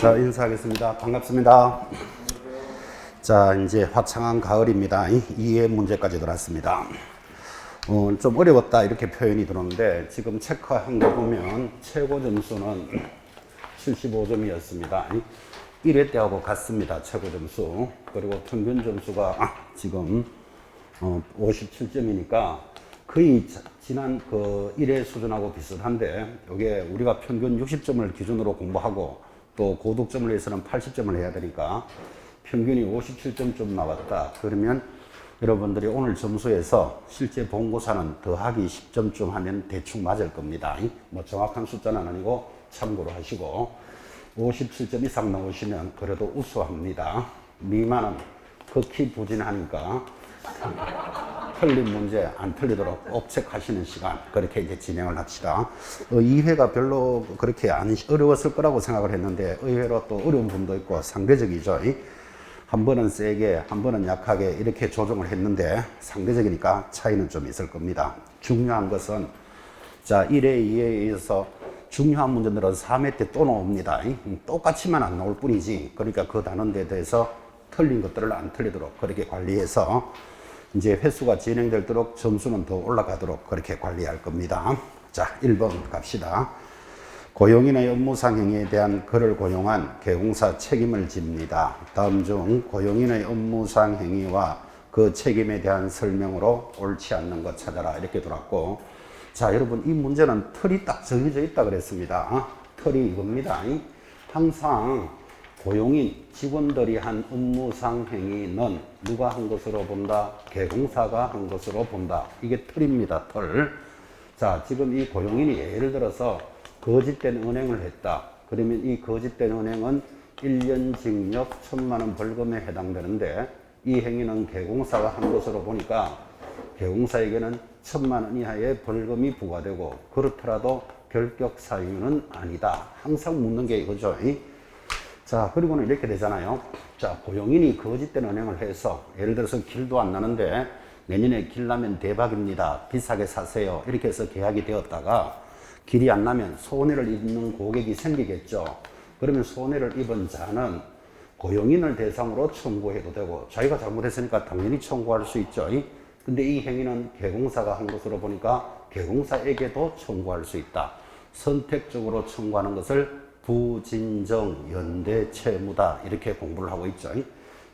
자, 인사하겠습니다. 반갑습니다. 자, 이제 화창한 가을입니다. 이해 문제까지 들어왔습니다. 좀 어려웠다 이렇게 표현이 들어오는데 지금 체크한 거 보면 최고 점수는 75점이었습니다. 1회 때하고 같습니다. 최고 점수. 그리고 평균 점수가 지금 57점이니까 거의 지난 그 1회 수준하고 비슷한데, 이게 우리가 평균 60점을 기준으로 공부하고 또 고득점을 위해서는 80점을 해야 되니까 평균이 57점 좀 나왔다. 그러면 여러분들이 오늘 점수에서 실제 본고사는 더하기 10점쯤 하면 대충 맞을 겁니다. 뭐 정확한 숫자는 아니고 참고로 하시고, 57점 이상 나오시면 그래도 우수합니다. 미만은 극히 부진하니까 틀린 문제 안 틀리도록 꼭 체크하시는 시간, 그렇게 이제 진행을 합시다. 2회가 별로 그렇게 안 어려웠을 거라고 생각을 했는데 의외로 또 어려운 부분도 있고 상대적이죠. 한 번은 세게, 한 번은 약하게 이렇게 조정을 했는데 상대적이니까 차이는 좀 있을 겁니다. 중요한 것은 자, 1회, 2회에 의해서 중요한 문제들은 3회 때 또 나옵니다. 똑같이만 안 나올 뿐이지. 그러니까 그 단원에 대해서 틀린 것들을 안 틀리도록 그렇게 관리해서 이제 횟수가 진행될수록 점수는 더 올라가도록 그렇게 관리할 겁니다. 자, 1번 갑시다. 고용인의 업무상 행위에 대한 그를 고용한 개공사 책임을 집니다. 다음 중 고용인의 업무상 행위와 그 책임에 대한 설명으로 옳지 않는 것 찾아라. 이렇게 들어왔고, 자, 여러분 이 문제는 틀이 딱 정해져 있다 그랬습니다. 틀이 이겁니다. 항상 고용인, 직원들이 한 업무상 행위는 누가 한 것으로 본다? 개공사가 한 것으로 본다. 이게 틀입니다. 틀. 자, 지금 이 고용인이 예를 들어서 거짓된 은행을 했다. 그러면 이 거짓된 은행은 1년 징역 1,000만 원 벌금에 해당되는데, 이 행위는 개공사가 한 것으로 보니까 개공사에게는 1,000만 원 이하의 벌금이 부과되고, 그렇더라도 결격 사유는 아니다. 항상 묻는 게 이거죠. 자, 그리고는 이렇게 되잖아요. 자, 고용인이 거짓된 은행을 해서 예를 들어서 길도 안 나는데 내년에 길 나면 대박입니다. 비싸게 사세요. 이렇게 해서 계약이 되었다가 길이 안 나면 손해를 입는 고객이 생기겠죠. 그러면 손해를 입은 자는 고용인을 대상으로 청구해도 되고, 자기가 잘못했으니까 당연히 청구할 수 있죠. 근데 이 행위는 개공사가 한 것으로 보니까 개공사에게도 청구할 수 있다. 선택적으로 청구하는 것을 부진정 연대 채무다. 이렇게 공부를 하고 있죠.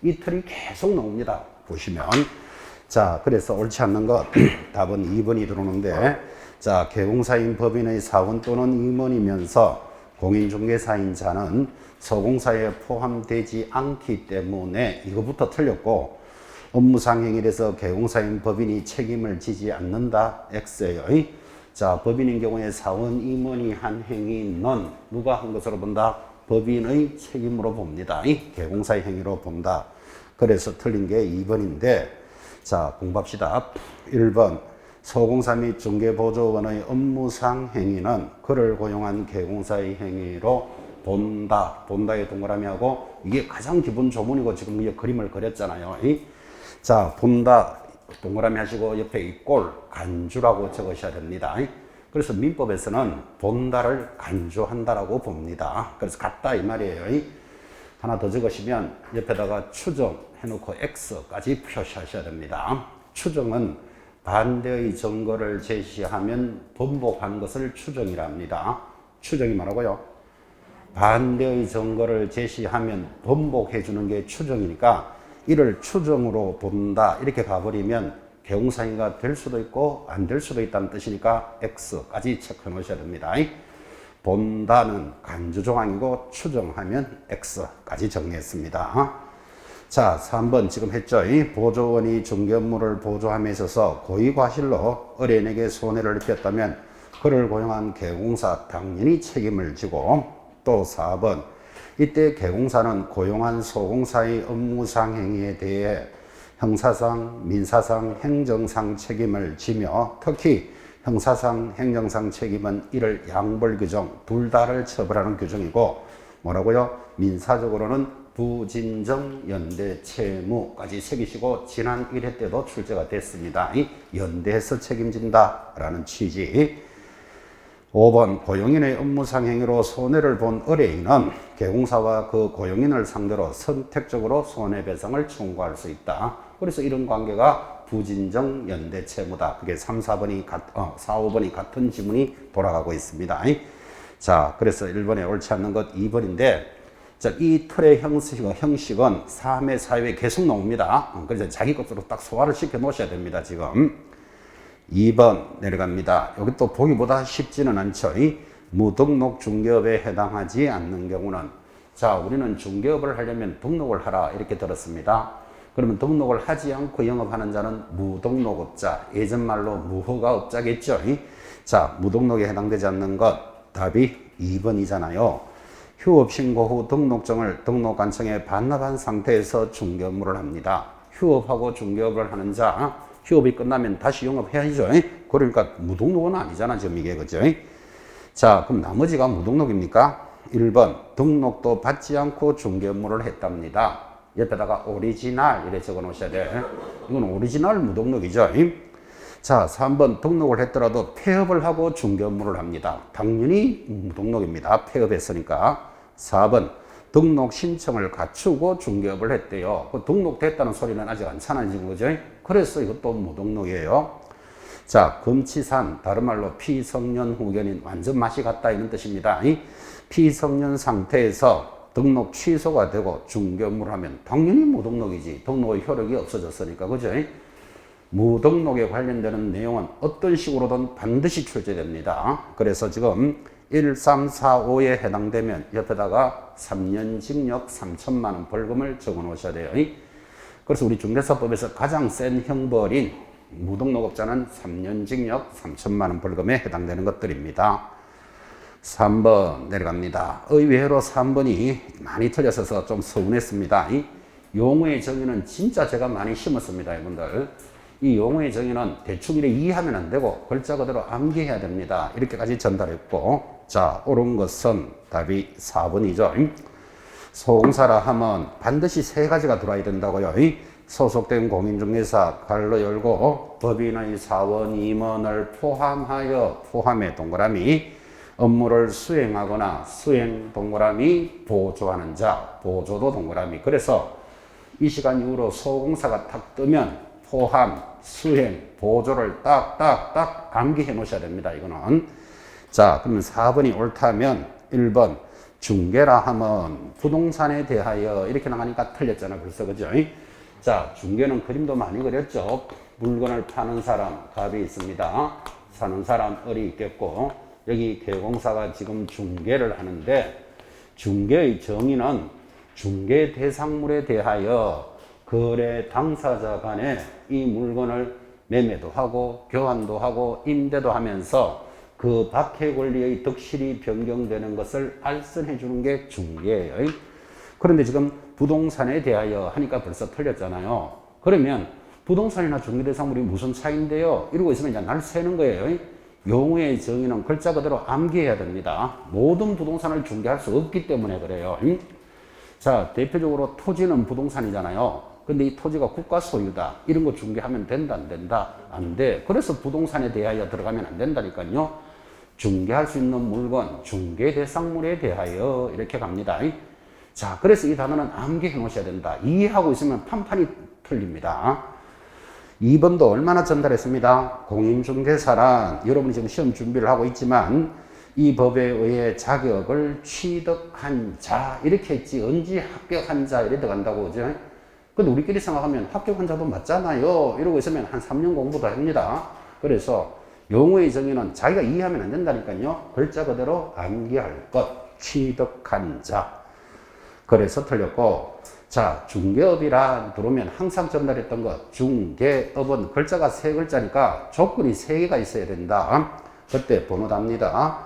이 틀이 계속 나옵니다. 보시면. 자, 그래서 옳지 않는 것 답은 2번이 들어오는데, 자, 개공사인 법인의 사원 또는 임원이면서 공인중개사인 자는 소공사에 포함되지 않기 때문에 이거부터 틀렸고, 업무상 행위에서 개공사인 법인이 책임을 지지 않는다. X예요. 자, 법인인 경우에 사원, 임원이 한 행위는 누가 한 것으로 본다? 법인의 책임으로 봅니다. 개공사의 행위로 본다. 그래서 틀린 게 2번인데, 자, 공부합시다. 1번, 소공사 및 중개보조원의 업무상 행위는 그를 고용한 개공사의 행위로 본다. 본다에 동그라미하고, 이게 가장 기본 조문이고 지금 이게 그림을 그렸잖아요. 자, 본다. 동그라미 하시고 옆에 이 꼴, 간주라고 적으셔야 됩니다. 그래서 민법에서는 본다를 간주한다라고 봅니다. 그래서 같다 이 말이에요. 하나 더 적으시면 옆에다가 추정 해놓고 X까지 표시하셔야 됩니다. 추정은 반대의 증거를 제시하면 번복한 것을 추정이랍니다. 추정이 뭐라고요? 반대의 증거를 제시하면 번복해 주는 게 추정이니까 이를 추정으로 본다 이렇게 가버리면 개공사행위가 될 수도 있고 안 될 수도 있다는 뜻이니까 X까지 체크해 놓으셔야 됩니다. 본다는 간주조항이고 추정하면 X까지 정리했습니다. 자, 3번 지금 했죠. 보조원이 중개 업무를 보조함에 있어서 고의과실로 의뢰인에게 손해를 입혔다면 그를 고용한 개공사 당연히 책임을 지고, 또 4번 이때 개공사는 고용한 소공사의 업무상 행위에 대해 형사상, 민사상, 행정상 책임을 지며, 특히 형사상, 행정상 책임은 이를 양벌 규정, 둘 다를 처벌하는 규정이고, 뭐라고요? 민사적으로는 부진정 연대 채무까지 새기시고 지난 1회 때도 출제가 됐습니다. 이 연대해서 책임진다라는 취지. 5번 고용인의 업무상 행위로 손해를 본 의뢰인은 개공사와 그 고용인을 상대로 선택적으로 손해배상을 청구할 수 있다. 그래서 이런 관계가 부진정 연대 채무다. 그게 4, 5번이 같은 지문이 돌아가고 있습니다. 자, 그래서 1번에 옳지 않는 것 2번인데, 자, 이 틀의 형식은 3회, 4회 계속 나옵니다. 그래서 자기 것으로 딱 소화를 시켜 놓으셔야 됩니다, 지금. 2번 내려갑니다. 여기 또 보기보다 쉽지는 않죠. 무등록 중개업에 해당하지 않는 경우는, 자, 우리는 중개업을 하려면 등록을 하라 이렇게 들었습니다. 그러면 등록을 하지 않고 영업하는 자는 무등록업자, 예전 말로 무허가업자겠죠. 자, 무등록에 해당되지 않는 것 답이 2번이잖아요. 휴업 신고 후 등록증을 등록관청에 반납한 상태에서 중개업무를 합니다. 휴업하고 중개업을 하는 자, 휴업이 끝나면 다시 영업해야죠. 그러니까 무등록은 아니잖아, 지금 이게, 그죠? 자, 그럼 나머지가 무등록입니까? 1번, 등록도 받지 않고 중개업무를 했답니다. 옆에다가 오리지널 이렇게 적어 놓으셔야 돼. 이건 오리지널 무등록이죠. 자, 3번, 등록을 했더라도 폐업을 하고 중개업무를 합니다. 당연히 무등록입니다. 폐업했으니까. 4번, 등록 신청을 갖추고 중개업을 했대요. 그 등록됐다는 소리는 아직 안 차나진 거죠. 그래서 이것도 무등록이에요. 자, 금치산, 다른 말로 피성년 후견인, 완전 맛이 같다 이런 뜻입니다. 이 피성년 상태에서 등록 취소가 되고 중개업무를 하면 당연히 무등록이지. 등록의 효력이 없어졌으니까, 그죠? 무등록에 관련되는 내용은 어떤 식으로든 반드시 출제됩니다. 그래서 지금 1, 3, 4, 5에 해당되면 옆에다가 3년 징역 3천만 원 벌금을 적어 놓으셔야 돼요. 그래서 우리 중개사법에서 가장 센 형벌인 무등록업자는 3년 징역 3천만 원 벌금에 해당되는 것들입니다. 3번 내려갑니다. 의외로 3번이 많이 틀렸어서 좀 서운했습니다. 이 용어의 정의는 진짜 제가 많이 심었습니다, 여러분들. 이 용어의 정의는 대충 이렇게 이해하면 안 되고 글자 그대로 암기해야 됩니다. 이렇게까지 전달했고, 자, 옳은 것은 답이 4번이죠. 소공사라 하면 반드시 세 가지가 들어와야 된다고요. 소속된 공인중개사 갈로 열고 법인의 사원 임원을 포함해 동그라미 업무를 수행하거나 수행 동그라미 보조하는 자, 보조도 동그라미. 그래서 이 시간 이후로 소공사가 탁 뜨면 포함, 수행, 보조를 딱딱딱 암기해 놓으셔야 됩니다. 이거는. 자, 그러면 4번이 옳다면 1번 중개라 하면 부동산에 대하여 이렇게 나가니까 틀렸잖아, 벌써, 그죠? 자, 중개는 그림도 많이 그렸죠. 물건을 파는 사람 갑이 있습니다. 사는 사람 을이 있겠고, 여기 개공사가 지금 중개를 하는데, 중개의 정의는 중개 대상물에 대하여 거래 당사자 간에 이 물건을 매매도 하고 교환도 하고 임대도 하면서 그 박해 권리의 득실이 변경되는 것을 알선해 주는 게 중개예요. 그런데 지금 부동산에 대하여 하니까 벌써 틀렸잖아요. 그러면 부동산이나 중개대상물이 무슨 차이인데요? 이러고 있으면 이제 날 새는 거예요. 용어의 정의는 글자 그대로 암기해야 됩니다. 모든 부동산을 중개할 수 없기 때문에 그래요. 자, 대표적으로 토지는 부동산이잖아요. 근데 이 토지가 국가 소유다. 이런 거 중개하면 된다, 안 된다? 안 돼. 그래서 부동산에 대하여 들어가면 안 된다니까요. 중개할 수 있는 물건, 중개 대상물에 대하여 이렇게 갑니다. 자, 그래서 이 단어는 암기해 놓으셔야 된다. 이해하고 있으면 판판이 틀립니다. 2번도 얼마나 전달했습니다. 공인중개사란 여러분이 지금 시험 준비를 하고 있지만 이 법에 의해 자격을 취득한 자 이렇게 했지 언제 합격한 자 이래 들어간다고 그죠? 근데 우리끼리 생각하면 합격한 자도 맞잖아요. 이러고 있으면 한 3년 공부도 합니다. 그래서 용어의 정의는 자기가 이해하면 안 된다니까요. 글자 그대로 암기할 것, 취득한 자. 그래서 틀렸고, 자, 중개업이라 들어오면 항상 전달했던 것, 중개업은 글자가 세 글자니까 조건이 세 개가 있어야 된다. 그때 번호 답니다.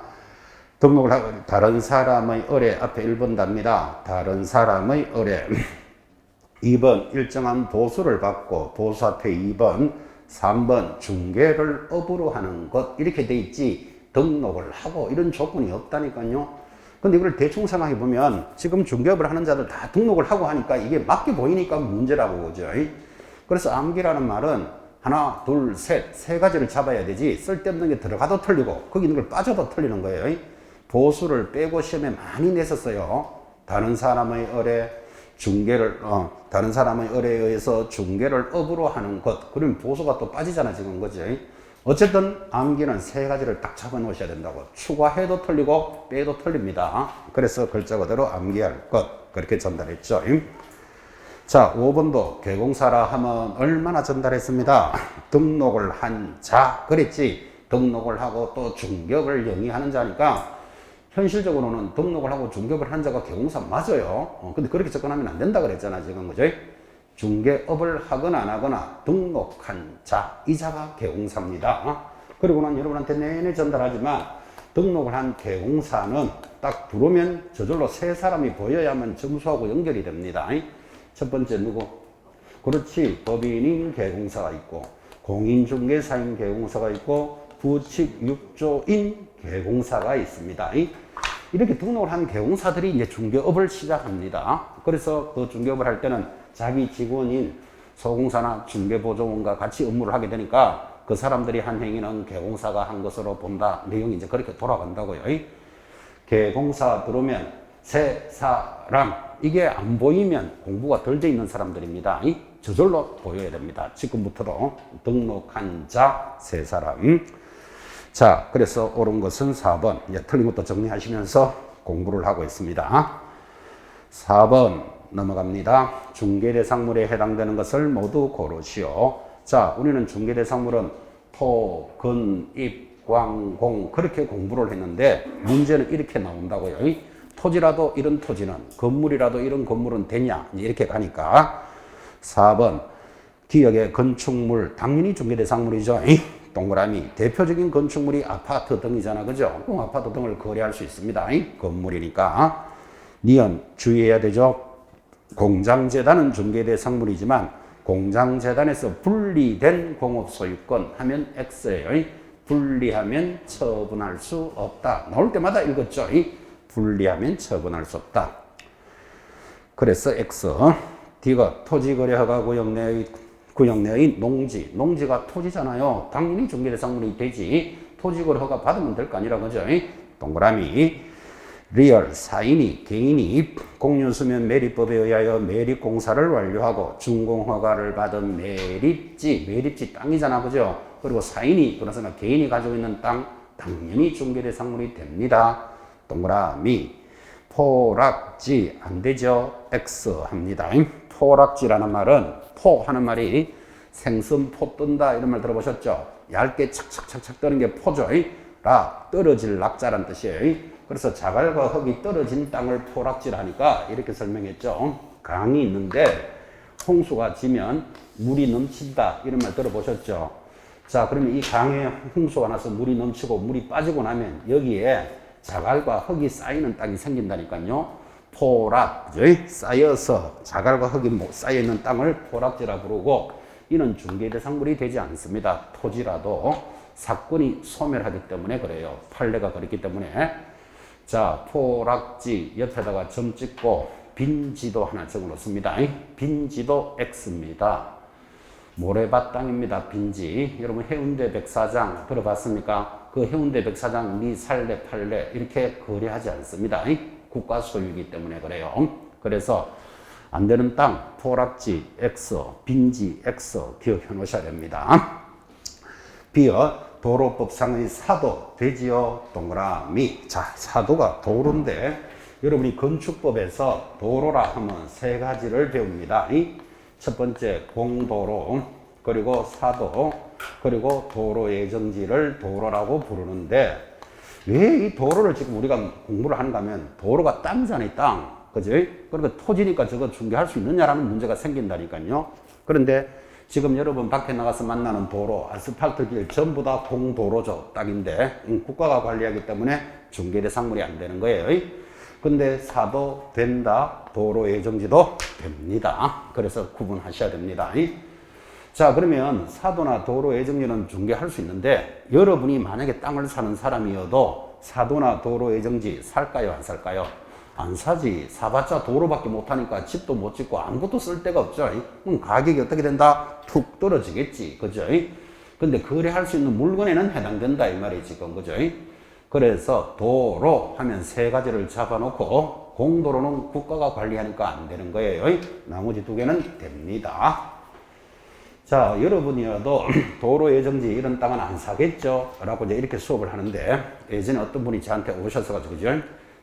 등록을 하고 다른 사람의 의뢰 앞에 1번 답니다. 다른 사람의 의뢰. 2번 일정한 보수를 받고 보수 앞에 2번 3번 중개를 업으로 하는 것 이렇게 돼 있지 등록을 하고 이런 조건이 없다니까요. 근데 이걸 대충 생각해 보면 지금 중개업을 하는 자들 다 등록을 하고 하니까 이게 맞게 보이니까 문제라고 그죠. 그래서 암기라는 말은 하나, 둘, 셋, 세 가지를 잡아야 되지 쓸데없는 게 들어가도 틀리고 거기 있는 걸 빠져도 틀리는 거예요. 보수를 빼고 시험에 많이 냈었어요. 다른 사람의 을에 중계를 다른 사람의 을에 의해서 중계를 업으로 하는 것. 그러면 보수가 또 빠지잖아 지금 그지? 어쨌든 암기는 세 가지를 딱 잡아 놓으셔야 된다고. 추가해도 틀리고 빼도 틀립니다. 그래서 글자 그대로 암기할 것 그렇게 전달했죠. 자, 5번도 개공사라 하면 얼마나 전달했습니다. 등록을 한 자 그랬지. 등록을 하고 또 중격을 영위하는 자니까 현실적으로는 등록을 하고 중격을 한 자가 개공사 맞아요. 근데 그렇게 접근하면 안 된다 그랬잖아 지금 그죠? 중개업을 하거나 안 하거나 등록한 자, 이 자가 개공사입니다. 그리고 난 여러분한테 내내 전달하지만 등록을 한 개공사는 딱 들어오면 저절로 세 사람이 보여야만 점수하고 연결이 됩니다. 첫 번째 누구? 그렇지. 법인인 개공사가 있고 공인중개사인 개공사가 있고 부칙 6조인 개공사가 있습니다. 이렇게 등록을 한 개공사들이 이제 중개업을 시작합니다. 그래서 그 중개업을 할 때는 자기 직원인 소공사나 중개보조원과 같이 업무를 하게 되니까 그 사람들이 한 행위는 개공사가 한 것으로 본다. 내용이 이제 그렇게 돌아간다고요. 개공사 들어오면 세 사람, 이게 안 보이면 공부가 덜 돼 있는 사람들입니다. 저절로 보여야 됩니다. 지금부터도 등록한 자 세 사람. 자, 그래서 옳은 것은 4번. 이제 틀린 것도 정리하시면서 공부를 하고 있습니다. 4번 넘어갑니다. 중개대상물에 해당되는 것을 모두 고르시오. 자, 우리는 중개대상물은 토, 근, 입, 광, 공 그렇게 공부를 했는데 문제는 이렇게 나온다고요. 토지라도 이런 토지는, 건물이라도 이런 건물은 되냐 이렇게 가니까 4번 기역의 건축물 당연히 중개대상물이죠. 동그라미 대표적인 건축물이 아파트 등이잖아 그죠? 그럼 아파트 등을 거래할 수 있습니다. 건물이니까 니은 주의해야 되죠. 공장재단은 중개대상물이지만 공장재단에서 분리된 공업소유권 하면 X예요. 분리하면 처분할 수 없다. 나올 때마다 읽었죠. 분리하면 처분할 수 없다. 그래서 X. D가 토지거래허가 구역 내의 농지. 농지가 토지잖아요. 당연히 중개대상물이 되지. 토지거래허가 받으면 될 거 아니라 그죠? 동그라미. 리얼 사인이 개인이 공유수면 매립법에 의하여 매립공사를 완료하고 준공허가를 받은 매립지 땅이잖아 그죠? 그리고 사인이 그러나 개인이 가지고 있는 땅 당연히 중개대상물이 됩니다. 동그라미. 포락지 안 되죠? X 합니다. 포락지라는 말은 포 하는 말이 생선포 뜬다 이런 말 들어보셨죠? 얇게 착착착착 뜨는 게 포죠. 락 떨어질 낙자란 뜻이에요. 그래서 자갈과 흙이 떨어진 땅을 포락지라니까 이렇게 설명했죠. 강이 있는데 홍수가 지면 물이 넘친다 이런 말 들어보셨죠? 자, 그러면 이 강에 홍수가 나서 물이 넘치고 물이 빠지고 나면 여기에 자갈과 흙이 쌓이는 땅이 생긴다니까요. 포락, 그죠? 쌓여서 자갈과 흙이 쌓여있는 땅을 포락지라 부르고 이는 중개대상물이 되지 않습니다. 토지라도 사건이 소멸하기 때문에 그래요. 판례가 그렇기 때문에. 자, 포락지 옆에다가 점 찍고 빈지도 하나 적어놓습니다. 빈지도 X입니다. 모래밭 땅입니다. 빈지. 여러분 해운대 백사장 들어봤습니까? 그 해운대 백사장 니 살래 팔래 이렇게 거래하지 않습니다. 국가 소유이기 때문에 그래요. 그래서 안 되는 땅 포락지 X, 빈지 X 기억해 놓으셔야 됩니다. 비어 도로법상의 사도 되지요. 동그라미. 자, 사도가 도로인데 여러분이 건축법에서 도로라 하면 세 가지를 배웁니다. 첫 번째 공도로, 그리고 사도, 그리고 도로 예정지를 도로라고 부르는데 왜 이 도로를 지금 우리가 공부를 하는가 하면 도로가 땅이잖아요. 땅. 그지? 그러니까 토지니까 저거 중개할 수 있느냐라는 문제가 생긴다니까요. 그런데 지금 여러분 밖에 나가서 만나는 도로, 아스팔트 길 전부 다 공도로죠. 땅인데 국가가 관리하기 때문에 중개대상물이 안 되는 거예요. 근데 사도 된다, 도로 예정지도 됩니다. 그래서 구분하셔야 됩니다. 자, 그러면 사도나 도로 예정지는 중개할 수 있는데 여러분이 만약에 땅을 사는 사람이어도 사도나 도로 예정지 살까요, 안 살까요? 안 사지. 사봤자 도로밖에 못하니까 집도 못 짓고 아무것도 쓸 데가 없죠. 그럼 가격이 어떻게 된다? 툭 떨어지겠지. 그죠? 근데 거래할 수 있는 물건에는 해당된다. 이 말이 지금. 그죠? 그래서 도로 하면 세 가지를 잡아놓고 공도로는 국가가 관리하니까 안 되는 거예요. 나머지 두 개는 됩니다. 자, 여러분이어도 도로 예정지 이런 땅은 안 사겠죠? 라고 이제 이렇게 수업을 하는데 예전에 어떤 분이 저한테 오셔서가지고 그죠?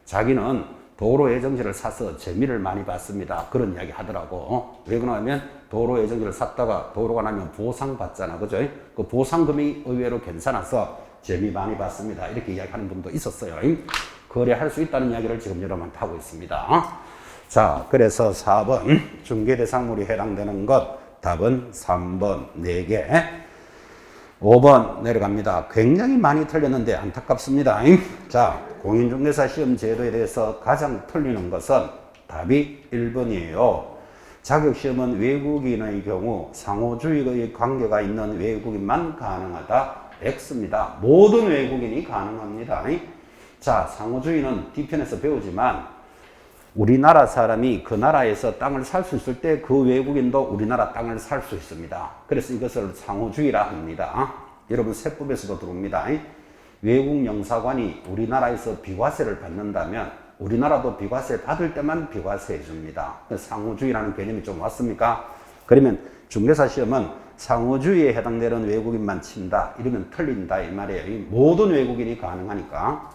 자기는 도로 예정지를 사서 재미를 많이 봤습니다. 그런 이야기 하더라고. 왜 그러냐면 도로 예정지를 샀다가 도로가 나면 보상 받잖아. 그죠? 그 보상금이 의외로 괜찮아서 재미 많이 봤습니다. 이렇게 이야기하는 분도 있었어요. 거래할 수 있다는 이야기를 지금 여러분한테 하고 있습니다. 자, 그래서 4번 중개대상물이 해당되는 것 답은 3번 4개. 5번 내려갑니다. 굉장히 많이 틀렸는데 안타깝습니다. 자, 공인중개사 시험 제도에 대해서 가장 틀리는 것은 답이 1번이에요. 자격시험은 외국인의 경우 상호주의의 관계가 있는 외국인만 가능하다. X입니다. 모든 외국인이 가능합니다. 자, 상호주의는 뒤편에서 배우지만 우리나라 사람이 그 나라에서 땅을 살 수 있을 때 그 외국인도 우리나라 땅을 살 수 있습니다. 그래서 이것을 상호주의라 합니다. 여러분 세법에서도 들어옵니다. 외국 영사관이 우리나라에서 비과세를 받는다면 우리나라도 비과세 받을 때만 비과세 해줍니다. 상호주의라는 개념이 좀 왔습니까? 그러면 중개사 시험은 상호주의에 해당되는 외국인만 친다. 이러면 틀린다 이 말이에요. 모든 외국인이 가능하니까.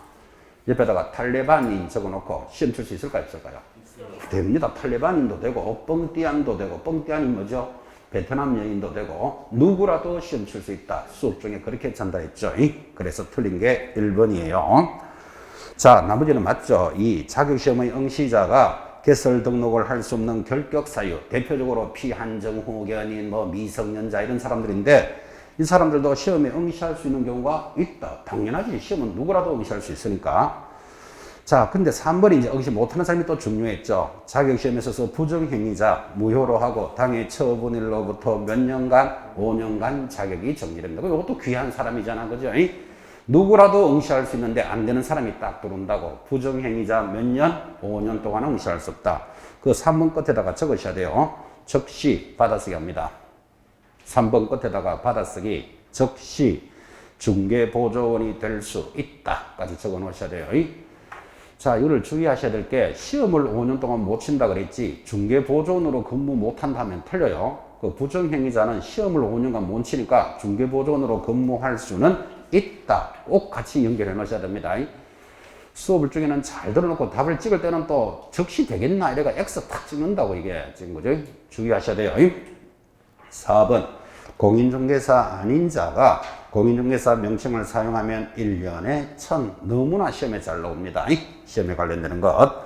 옆에다가 탈레반인 적어놓고 시험 칠 수 있을까요? 없을까요? 됩니다. 탈레반인도 되고 뻥띠안도 되고 뻥띠안이 뭐죠? 베트남 여인도 되고 누구라도 시험 칠 수 있다. 수업 중에 그렇게 전달했죠. 그래서 틀린 게 1번이에요. 자, 나머지는 맞죠. 이 자격시험의 응시자가 개설 등록을 할 수 없는 결격 사유, 대표적으로 피한정후견인, 미성년자 이런 사람들인데 이 사람들도 시험에 응시할 수 있는 경우가 있다. 당연하지. 시험은 누구라도 응시할 수 있으니까. 자, 근데 3번이 이제 응시 못하는 사람이 또 중요했죠. 자격시험에 있어서 부정행위자, 무효로 하고 당해 처분일로부터 몇 년간, 5년간 자격이 정지됩니다. 이것도 귀한 사람이잖아. 그죠? 누구라도 응시할 수 있는데 안 되는 사람이 딱 들어온다고. 부정행위자 몇 년? 5년 동안 응시할 수 없다. 그 3번 끝에다가 적으셔야 돼요. 즉시 받아쓰기 합니다. 3번 끝에다가 받아쓰기 즉시 중개보조원이 될 수 있다까지 적어 놓으셔야 돼요. 자, 이걸 주의하셔야 될 게 시험을 5년 동안 못 친다 그랬지 중개보조원으로 근무 못 한다면 틀려요. 그 부정행위자는 시험을 5년간 못 치니까 중개보조원으로 근무할 수는 있다. 꼭 같이 연결해 놓으셔야 됩니다. 수업을 중에는 잘 들어놓고 답을 찍을 때는 또 즉시 되겠나 이래가 X 탁 찍는다고 이게 지금 그죠? 주의하셔야 돼요. 4번 공인중개사 아닌 자가 공인중개사 명칭을 사용하면 1년에 1000 너무나 시험에 잘 나옵니다. 시험에 관련되는 것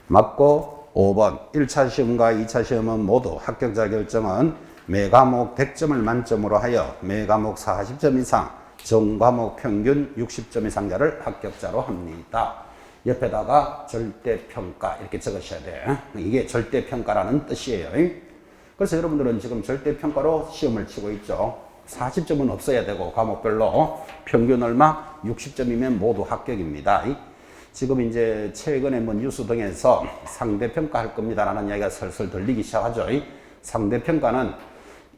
맞고 5번 1차 시험과 2차 시험은 모두 합격자 결정은 매 과목 100점을 만점으로 하여 매 과목 40점 이상 전 과목 평균 60점 이상자를 합격자로 합니다. 옆에다가 절대평가 이렇게 적으셔야 돼요. 이게 절대평가라는 뜻이에요. 그래서 여러분들은 지금 절대평가로 시험을 치고 있죠. 40점은 없어야 되고 과목별로 평균 얼마? 60점이면 모두 합격입니다. 지금 이제 최근에 뉴스 등에서 상대평가 할 겁니다라는 이야기가 슬슬 들리기 시작하죠. 상대평가는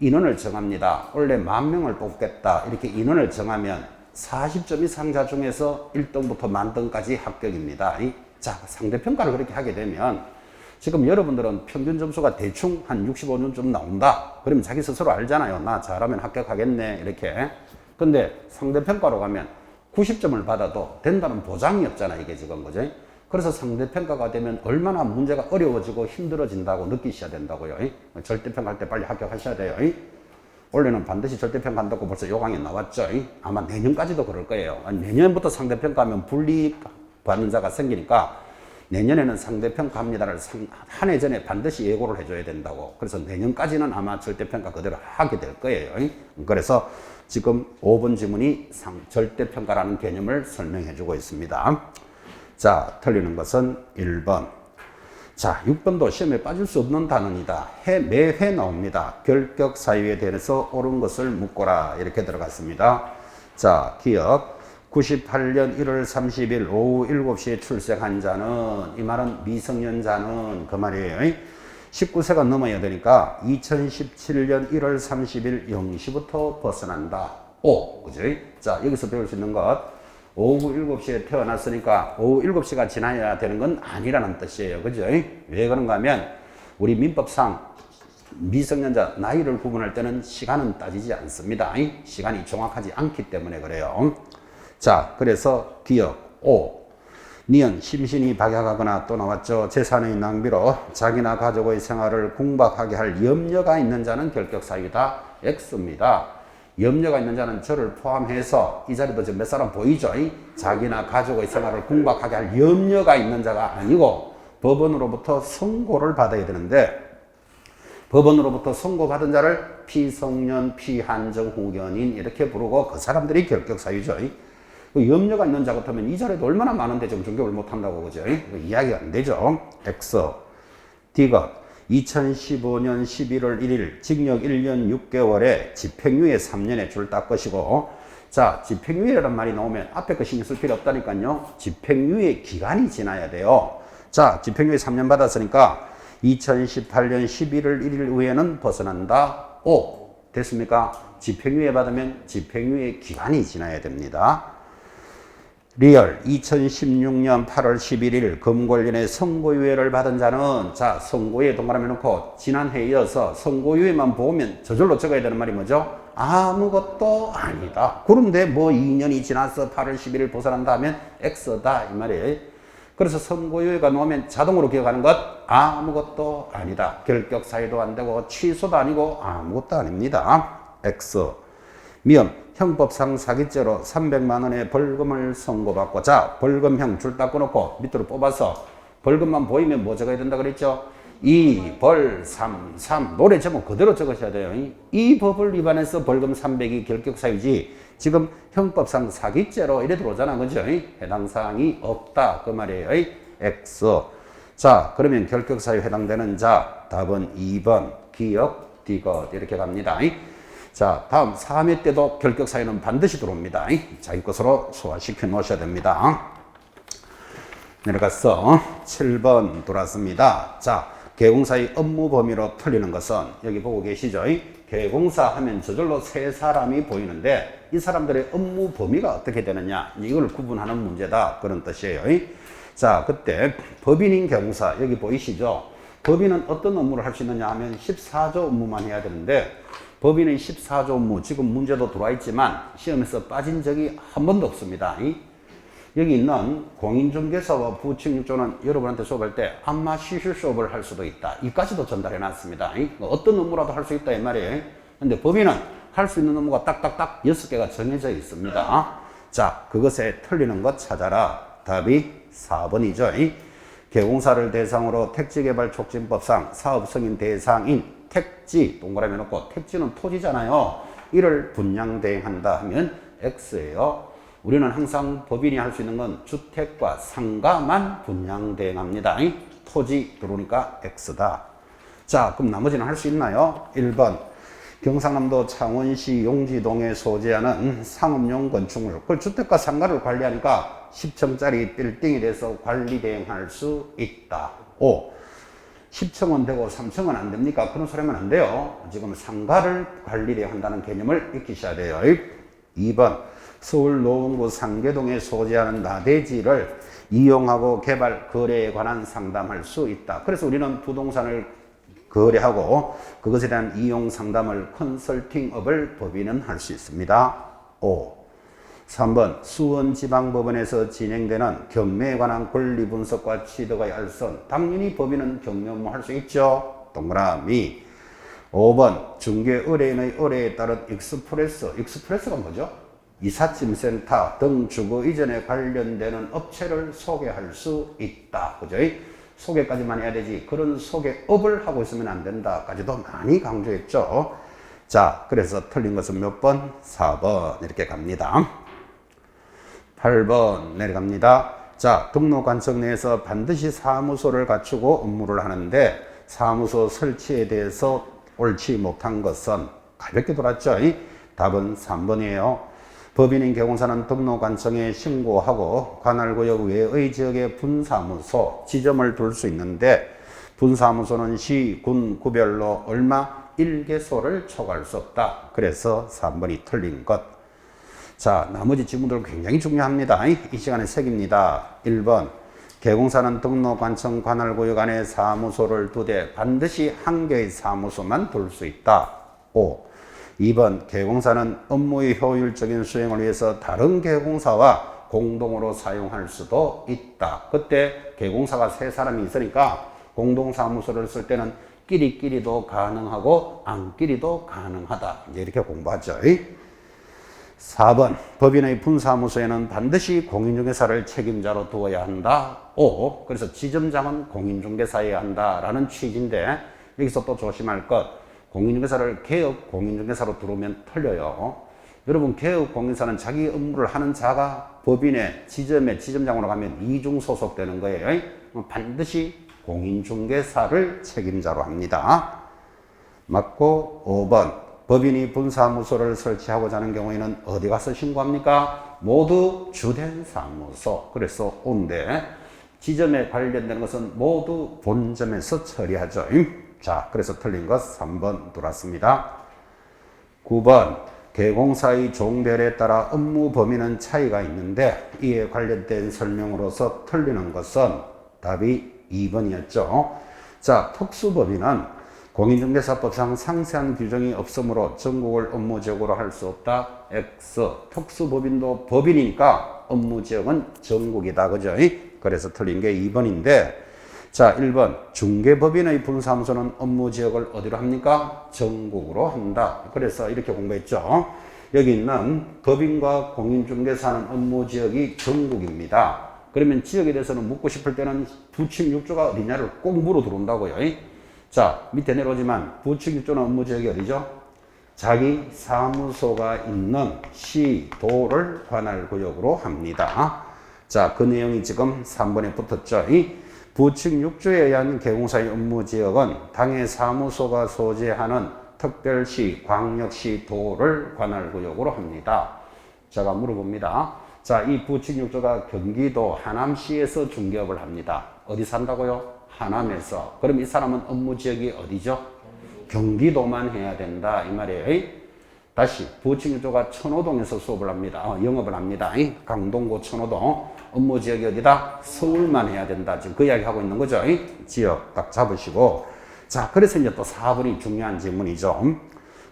인원을 정합니다. 원래 10,000명을 뽑겠다. 이렇게 인원을 정하면 40점 이상자 중에서 1등부터 만등까지 합격입니다. 자, 상대평가를 그렇게 하게 되면 지금 여러분들은 평균 점수가 대충 한 65점쯤 나온다. 그러면 자기 스스로 알잖아요. 나 잘하면 합격하겠네. 이렇게. 근데 상대평가로 가면 90점을 받아도 된다는 보장이 없잖아. 이게 지금. 그죠? 그래서 상대평가가 되면 얼마나 문제가 어려워지고 힘들어진다고 느끼셔야 된다고요. 절대평가 할 때 빨리 합격하셔야 돼요. 원래는 반드시 절대평가 한다고 벌써 요강에 나왔죠. 아마 내년까지도 그럴 거예요. 내년부터 상대평가하면 분리 받는 자가 생기니까 내년에는 상대평가 합니다를 한 해 전에 반드시 예고를 해줘야 된다고. 그래서 내년까지는 아마 절대평가 그대로 하게 될 거예요. 그래서 지금 5번 지문이 절대평가라는 개념을 설명해 주고 있습니다. 자, 틀리는 것은 1번. 자, 6번도 시험에 빠질 수 없는 단어입니다. 매회 나옵니다. 결격 사유에 대해서 옳은 것을 묻거라. 이렇게 들어갔습니다. 자, 기억. 98년 1월 30일 오후 7시에 출생한 자는, 이 말은 미성년자는 그 말이에요. 19세가 넘어야 되니까 2017년 1월 30일 0시부터 벗어난다. 오, 그죠? 자, 여기서 배울 수 있는 것, 오후 7시에 태어났으니까 오후 7시가 지나야 되는 건 아니라는 뜻이에요. 그죠? 왜 그런가 하면 우리 민법상 미성년자 나이를 구분할 때는 시간은 따지지 않습니다. 시간이 정확하지 않기 때문에 그래요. 자, 그래서 기억, 오. 니은 심신이 박약하거나 또 나왔죠. 재산의 낭비로 자기나 가족의 생활을 궁박하게 할 염려가 있는 자는 결격사유다. X입니다. 염려가 있는 자는 저를 포함해서 이 자리도 지금 몇 사람 보이죠? 자기나 가족의 생활을 궁박하게 할 염려가 있는 자가 아니고 법원으로부터 선고를 받아야 되는데, 법원으로부터 선고받은 자를 피성년, 피한정, 후견인 이렇게 부르고 그 사람들이 결격사유죠. 그 염려가 있는 자 같으면 이 자리도 얼마나 많은데 좀 존경을 못한다고, 그죠? 이야기가 안 되죠. X. D가 2015년 11월 1일 징역 1년 6개월에 집행유예 3년에 줄 딱 것이고, 자, 집행유예라는 말이 나오면 앞에 거 신경 쓸 필요 없다니까요. 집행유예 기간이 지나야 돼요. 자, 집행유예 3년 받았으니까 2018년 11월 1일 후에는 벗어난다. 오, 됐습니까? 집행유예 받으면 집행유예 기간이 지나야 됩니다. 리얼 2016년 8월 11일 금관련의 선고유예를 받은 자는, 자, 선고유예 동그라미 놓고 지난해에 이어서 선고유예만 보면 저절로 적어야 되는 말이 뭐죠? 아무것도 아니다. 그런데 뭐 2년이 지나서 8월 11일 벗어난다 하면 X다 이 말이에요. 그래서 선고유예가 나오면 자동으로 기억하는 것, 아무것도 아니다. 결격 사유도 안 되고 취소도 아니고 아무것도 아닙니다. X. 미음 형법상 사기죄로 300만 원의 벌금을 선고받고, 자, 벌금형 줄 딱 끊어놓고 밑으로 뽑아서 벌금만 보이면 뭐 적어야 된다 그랬죠? 2벌3 노래 제목 그대로 적으셔야 돼요. 이 법을 위반해서 벌금 300이 결격사유지 지금 형법상 사기죄로 이래 들어오잖아, 그죠? 해당 사항이 없다 그 말이에요. X. 자, 그러면 결격사유 해당되는 자 답은 2번 기억 D것 이렇게 갑니다. 자, 다음 3회 때도 결격사유는 반드시 들어옵니다. 자기 것으로 소화시켜 놓으셔야 됩니다. 내려가서 7번 돌았습니다. 자, 개공사의 업무 범위로 틀리는 것은 여기 보고 계시죠? 개공사 하면 저절로 세 사람이 보이는데 이 사람들의 업무 범위가 어떻게 되느냐, 이걸 구분하는 문제다 그런 뜻이에요. 자, 그때 법인인 개공사 여기 보이시죠? 법인은 어떤 업무를 할 수 있느냐 하면 14조 업무만 해야 되는데 법인의 14조 업무 지금 문제도 들어와 있지만 시험에서 빠진 적이 한 번도 없습니다. 여기 있는 공인중개사와 부책육조는 여러분한테 수업할 때 안마 시술 수업을 할 수도 있다. 이까지도 전달해 놨습니다. 어떤 업무라도 할 수 있다 이 말이에요. 근데 법인은 할 수 있는 업무가 딱딱딱 6개가 정해져 있습니다. 자, 그것에 틀리는 것 찾아라. 답이 4번이죠. 개공사를 대상으로 택지개발촉진법상 사업승인 대상인 택지 동그라미 놓고, 택지는 토지잖아요. 이를 분양대행한다 하면 X예요. 우리는 항상 법인이 할 수 있는 건 주택과 상가만 분양대행합니다. 토지 들어오니까 X다. 자, 그럼 나머지는 할 수 있나요? 1번 경상남도 창원시 용지동에 소재하는 상업용 건축물, 그 주택과 상가를 관리하니까 10층짜리 빌딩에 대해서 관리대행할 수 있다. 5. 10층은 되고 3층은 안 됩니까? 그런 소리 하면 안 돼요. 지금 상가를 관리대행한다는 개념을 익히셔야 돼요. 2번 서울 노원구 상계동에 소재하는 나대지를 이용하고 개발, 거래에 관한 상담할 수 있다. 그래서 우리는 부동산을 거래하고 그것에 대한 이용 상담을 컨설팅업을 법인은 할 수 있습니다. 5. 3번 수원지방법원에서 진행되는 경매에 관한 권리 분석과 취득의 알선, 당연히 법인은 경매 업무 할 수 있죠. 동그라미. 5번 중개 의뢰인의 의뢰에 따른 익스프레스가 뭐죠? 이삿짐센터 등 주거 이전에 관련되는 업체를 소개할 수 있다. 그죠? 소개까지만 해야 되지 그런 소개업을 하고 있으면 안 된다까지도 많이 강조했죠. 자, 그래서 틀린 것은 몇 번? 4번 이렇게 갑니다. 8번 내려갑니다. 자, 등록관청 내에서 반드시 사무소를 갖추고 업무를 하는데 사무소 설치에 대해서 옳지 못한 것은 가볍게 돌았죠. 답은 3번이에요. 법인인 개공사는 등록관청에 신고하고 관할구역 외의 지역에 분사무소, 지점을 둘 수 있는데 분사무소는 시, 군, 구별로 얼마? 1개소를 초과할 수 없다. 그래서 3번이 틀린 것. 자, 나머지 지문들 굉장히 중요합니다. 이 시간에 색입니다. 1번. 개공사는 등록관청 관할구역 안에 사무소를 두되 반드시 한 개의 사무소만 둘 수 있다. 5. 2번. 개공사는 업무의 효율적인 수행을 위해서 다른 개공사와 공동으로 사용할 수도 있다. 그때 개공사가 세 사람이 있으니까 공동사무소를 쓸 때는 끼리끼리도 가능하고 안끼리도 가능하다. 이제 이렇게 공부하죠. 4번. 법인의 분사무소에는 반드시 공인중개사를 책임자로 두어야 한다. 5. 그래서 지점장은 공인중개사여야 한다라는 취지인데 여기서 또 조심할 것. 공인중개사를 개업 공인중개사로 들어오면 틀려요. 여러분 개업 공인사는 자기 업무를 하는 자가 법인의 지점의 지점장으로 가면 이중 소속되는 거예요. 반드시 공인중개사를 책임자로 합니다. 맞고 5번. 법인이 분사무소를 설치하고자 하는 경우에는 어디 가서 신고합니까? 모두 주된 사무소. 그래서 온데 지점에 관련되는 것은 모두 본점에서 처리하죠. 자, 그래서 틀린 것 3번 들어왔습니다. 9번. 개공사의 종별에 따라 업무 범위는 차이가 있는데 이에 관련된 설명으로서 틀리는 것은 답이 2번이었죠. 자, 특수법인은 공인중개사법상 상세한 규정이 없으므로 전국을 업무지역으로 할 수 없다. X. 특수법인도 법인이니까 업무지역은 전국이다. 그죠? 그래서 틀린 게 2번인데 자, 1번. 중개법인의 분사무소는 업무지역을 어디로 합니까? 전국으로 한다. 그래서 이렇게 공부했죠. 여기 있는 법인과 공인중개사는 업무지역이 전국입니다. 그러면 지역에 대해서는 묻고 싶을 때는 부침 6조가 어디냐를 꼭 물어 들어온다고요. 자, 밑에 내려오지만 부침 6조는 업무지역이 어디죠? 자기 사무소가 있는 시, 도를 관할구역으로 합니다. 자, 그 내용이 지금 3번에 붙었죠. 이 부침 6조에 의한 개공사의 업무지역은 당의 사무소가 소재하는 특별시, 광역시, 도를 관할구역으로 합니다. 제가 물어봅니다. 자, 이 부침 6조가 경기도 하남시에서 중개업을 합니다. 어디 산다고요? 하남에서. 그럼 이 사람은 업무지역이 어디죠? 경기도만 해야 된다. 이 말이에요. 다시 부침 6조가 천호동에서 수업을 합니다. 영업을 합니다. 강동구 천호동. 업무지역이 어디다? 서울만 해야 된다. 지금 그 이야기 하고 있는 거죠. 지역 딱 잡으시고. 자, 그래서 이제 또 4번이 중요한 질문이죠.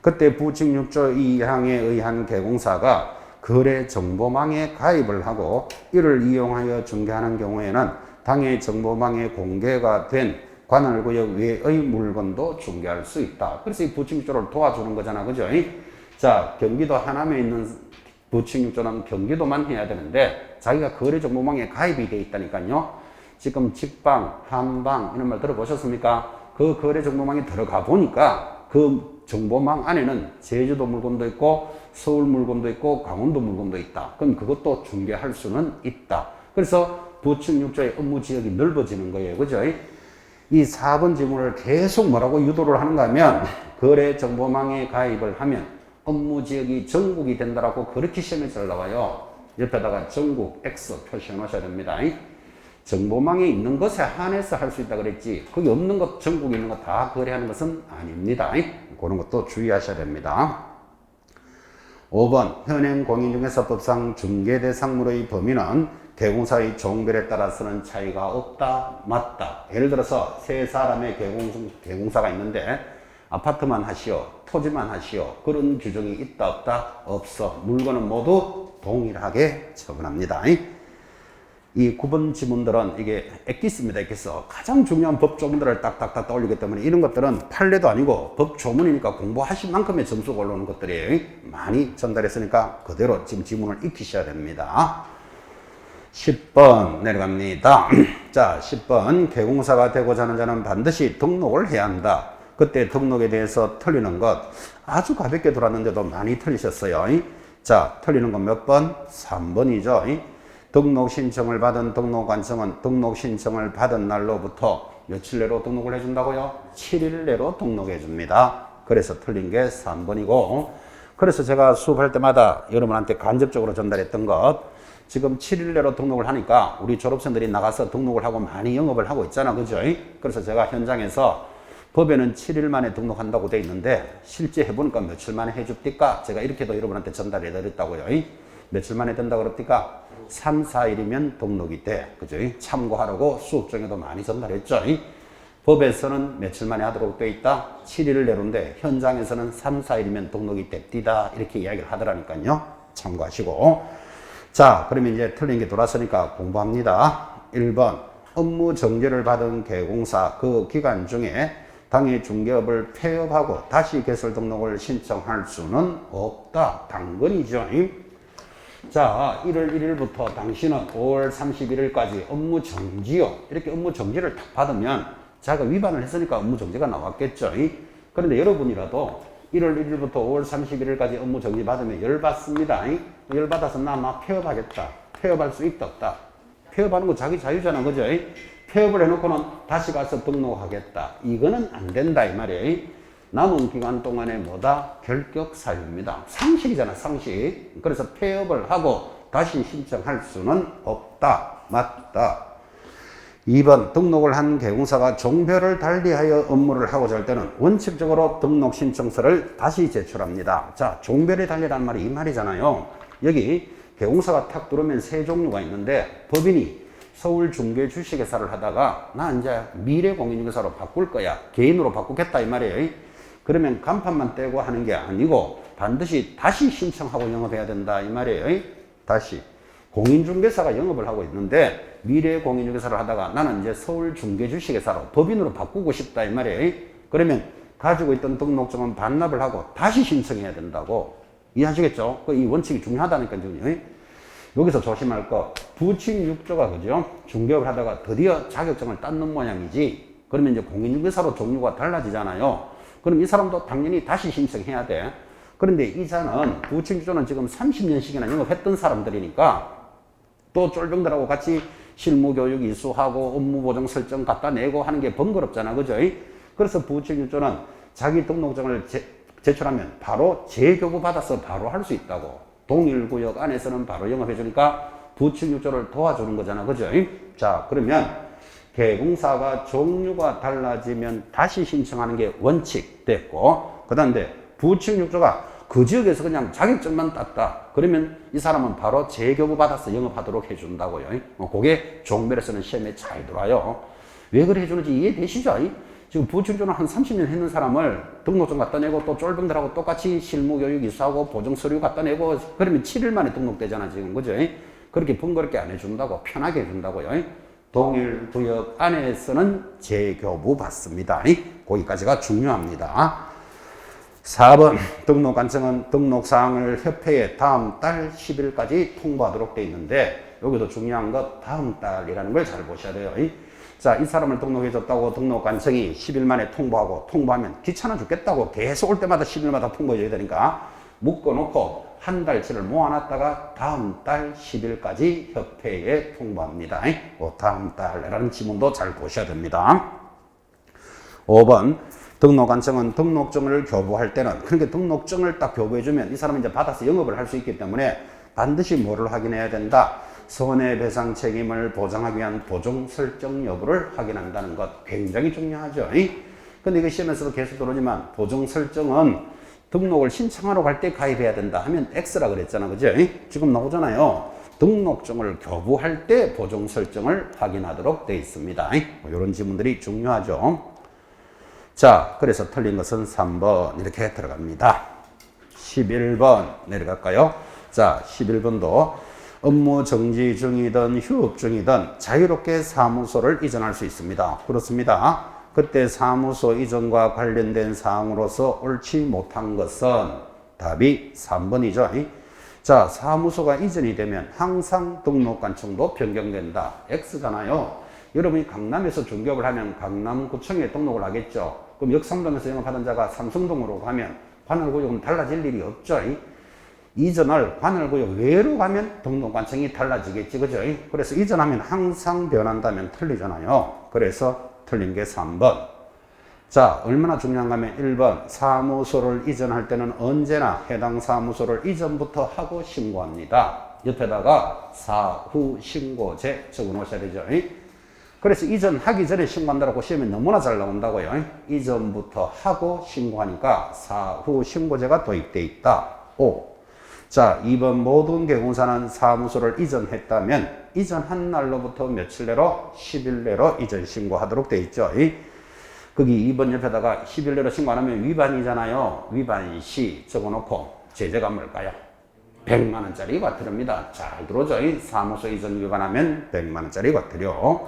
그때 부침 6조 2항에 의한 개공사가 거래 정보망에 가입을 하고 이를 이용하여 중개하는 경우에는 당의 정보망에 공개가 된 관할구역 외의 물건도 중개할 수 있다. 그래서 이 부침 6조를 도와주는 거잖아. 그죠? 자, 경기도 하남에 있는 부침 6조는 경기도만 해야 되는데 자기가 거래 정보망에 가입이 돼 있다니까요. 지금 직방, 한방 이런 말 들어보셨습니까? 그 거래 정보망에 들어가 보니까 그 정보망 안에는 제주도 물건도 있고 서울 물건도 있고 강원도 물건도 있다. 그럼 그것도 중개할 수는 있다. 그래서 부침 6조의 업무 지역이 넓어지는 거예요. 그죠? 이 4번 질문을 계속 뭐라고 유도를 하는가 하면 거래 정보망에 가입을 하면 업무 지역이 전국이 된다라고 그렇게 시험에 잘 나와요. 옆에다가 전국 X 표시해 놓으셔야 됩니다. 정보망에 있는 것에 한해서 할 수 있다 그랬지 거기 없는 것 전국에 있는 거 다 거래하는 것은 아닙니다. 그런 것도 주의하셔야 됩니다. 5번 현행 공인중개사법상 중개대상물의 범위는 개공사의 종별에 따라서는 차이가 없다 맞다. 예를 들어서 세 사람의 개공사가 있는데 아파트만 하시오 토지만 하시오 그런 규정이 있다 없다? 없어. 물건은 모두 동일하게 처분합니다. 이 9번 지문들은 이게 엑기스입니다. 엑기스. 가장 중요한 법 조문들을 딱딱딱 떠올리기 때문에 이런 것들은 판례도 아니고 법 조문이니까 공부하신 만큼의 점수가 올라오는 것들이 많이 전달했으니까 그대로 지금 지문을 익히셔야 됩니다. 10번 내려갑니다. 자, 10번 개공사가 되고자 하는 자는 반드시 등록을 해야 한다. 그때 등록에 대해서 틀리는 것 아주 가볍게 들었는데도 많이 틀리셨어요. 자, 틀리는 건 몇 번? 3번이죠. 등록 신청을 받은 등록관청은 등록 신청을 받은 날로부터 며칠 내로 등록을 해준다고요? 7일 내로 등록해 줍니다. 그래서 틀린 게 3번이고 그래서 제가 수업할 때마다 여러분한테 간접적으로 전달했던 것, 지금 7일 내로 등록을 하니까 우리 졸업생들이 나가서 등록을 하고 많이 영업을 하고 있잖아. 그죠? 그래서 제가 현장에서 법에는 7일 만에 등록한다고 돼 있는데 실제 해보니까 며칠 만에 해줍니까? 제가 이렇게도 여러분한테 전달해 드렸다고요. 며칠 만에 된다고 그럽니까? 3, 4일이면 등록이 돼. 그죠? 참고하라고 수업 중에도 많이 전달했죠. 법에서는 며칠 만에 하도록 돼 있다? 7일 내로인데 현장에서는 3, 4일이면 등록이 됩디다. 이렇게 이야기를 하더라니까요. 참고하시고. 자, 그러면 이제 틀린 게 돌았으니까 공부합니다. 1번, 업무 정지를 받은 개공사 그 기간 중에 당해 중개업을 폐업하고 다시 개설 등록을 신청할 수는 없다. 당근이죠. 자, 1월 1일부터 당신은 5월 31일까지 업무 정지요. 이렇게 업무 정지를 딱 받으면 자기가 위반을 했으니까 업무 정지가 나왔겠죠. 그런데 여러분이라도 1월 1일부터 5월 31일까지 업무 정지 받으면 열받습니다. 열받아서 나 폐업하겠다. 폐업할 수 있다 없다. 폐업하는 거 자기 자유잖아. 그죠? 폐업을 해놓고는 다시 가서 등록하겠다. 이거는 안 된다 이 말이에요. 남은 기간 동안에 뭐다? 결격 사유입니다. 상실이잖아, 상실. 그래서 폐업을 하고 다시 신청할 수는 없다. 맞다. 2번, 등록을 한 개공사가 종별을 달리하여 업무를 하고자 할 때는 원칙적으로 등록 신청서를 다시 제출합니다. 자, 종별이 달리라는 말이 이 말이잖아요. 여기 개공사가 탁 들어오면 세 종류가 있는데 법인이 서울 중개 주식회사를 하다가 나 이제 미래공인중개사로 바꿀 거야. 개인으로 바꾸겠다 이 말이에요. 그러면 간판만 떼고 하는 게 아니고 반드시 다시 신청하고 영업해야 된다 이 말이에요. 다시. 공인중개사가 영업을 하고 있는데 미래공인중개사를 하다가 나는 이제 서울 중개 주식회사로 법인으로 바꾸고 싶다 이 말이에요. 그러면 가지고 있던 등록증은 반납을 하고 다시 신청해야 된다고. 이해하시겠죠? 이 원칙이 중요하다니까요. 여기서 조심할 거, 부칭육조가 그죠? 중개업을 하다가 드디어 자격증을 땄는 모양이지. 그러면 이제 공인중개사로 종류가 달라지잖아요. 그럼 이 사람도 당연히 다시 신청해야 돼. 그런데 이자는 부칭육조는 지금 30년씩이나 영업했던 사람들이니까 또 쫄병들하고 같이 실무교육 이수하고 업무보정 설정 갖다 내고 하는 게 번거롭잖아. 그죠? 그래서 부칭육조는 자기 등록증을 제출하면 바로 재교부 받아서 바로 할 수 있다고. 동일구역 안에서는 바로 영업해 주니까 부칭육조를 도와주는 거잖아. 그죠? 자, 그러면 개공사가 종류가 달라지면 다시 신청하는 게 원칙 됐고, 그 다음에 부칭육조가 그 지역에서 그냥 자격증만 땄다. 그러면 이 사람은 바로 재교부 받아서 영업하도록 해준다고요. 그게 종별에서는 시험에 잘 들어와요. 왜 그래 해주는지 이해되시죠? 지금 부칭육조는 한 30년 했는 사람을 등록증 갖다 내고 또 쫄병들하고 똑같이 실무교육 이수하고 보정서류 갖다 내고 그러면 7일 만에 등록되잖아 지금. 그죠? 그렇게 번거롭게 안 해준다고, 편하게 해준다고요. 동일 구역 안에서는 재교부 받습니다. 거기까지가 중요합니다. 4번, 등록관청은 등록사항을 협회에 다음 달 10일까지 통보하도록 되어 있는데 여기도 중요한 것 다음 달이라는 걸 잘 보셔야 돼요. 자, 이 사람을 등록해 줬다고 등록관청이 10일 만에 통보하면 귀찮아 죽겠다고 계속 올 때마다 10일마다 통보해 줘야 되니까 묶어놓고 한 달치를 모아놨다가 다음 달 10일까지 협회에 통보합니다. 다음 달이라는 지문도 잘 보셔야 됩니다. 5번, 등록관청은 등록증을 교부할 때는, 그러니까 등록증을 딱 교부해주면 이 사람은 이제 받아서 영업을 할 수 있기 때문에 반드시 뭐를 확인해야 된다? 손해배상 책임을 보장하기 위한 보정 설정 여부를 확인한다는 것 굉장히 중요하죠. 근데 이거 시험에서도 계속 들어오지만 보정 설정은 등록을 신청하러 갈 때 가입해야 된다 하면 X라 그랬잖아. 그죠? 지금 나오잖아요. 등록증을 교부할 때 보정 설정을 확인하도록 되어 있습니다. 이런 지문들이 중요하죠. 자, 그래서 틀린 것은 3번 이렇게 들어갑니다. 11번 내려갈까요? 자, 11번도 업무 정지 중이든 휴업 중이든 자유롭게 사무소를 이전할 수 있습니다. 그렇습니다. 그때 사무소 이전과 관련된 사항으로서 옳지 못한 것은 답이 3번이죠. 자, 사무소가 이전이 되면 항상 등록관청도 변경된다. X잖아요. 여러분이 강남에서 중개업을 하면 강남구청에 등록을 하겠죠. 그럼 역삼동에서 영업하던 자가 삼성동으로 가면 관할구역은 달라질 일이 없죠. 이전을 관할구역 외로 가면 등록관청이 달라지겠지. 그죠? 그래서 이전하면 항상 변한다면 틀리잖아요. 그래서 틀린 게 3번. 자, 얼마나 중요한가 하면 1번 사무소를 이전할 때는 언제나 해당 사무소를 이전부터 하고 신고합니다. 옆에다가 사후 신고제 적어 놓으셔야 되죠. 그래서 이전하기 전에 신고한다고 시험에 너무나 잘 나온다고요. 이전부터 하고 신고하니까 사후 신고제가 도입되어 있다. 5. 자, 2번 모든 개공사는 사무소를 이전했다면 이전한 날로부터 며칠 내로 10일 내로 이전 신고하도록 되어 있죠. 거기 2번 옆에다가 10일 내로 신고 안 하면 위반이잖아요. 위반 시 적어놓고 제재가 뭘까요? 100만 원짜리 과태료입니다. 잘 들어오죠. 사무소 이전 위반하면 100만 원짜리 과태료.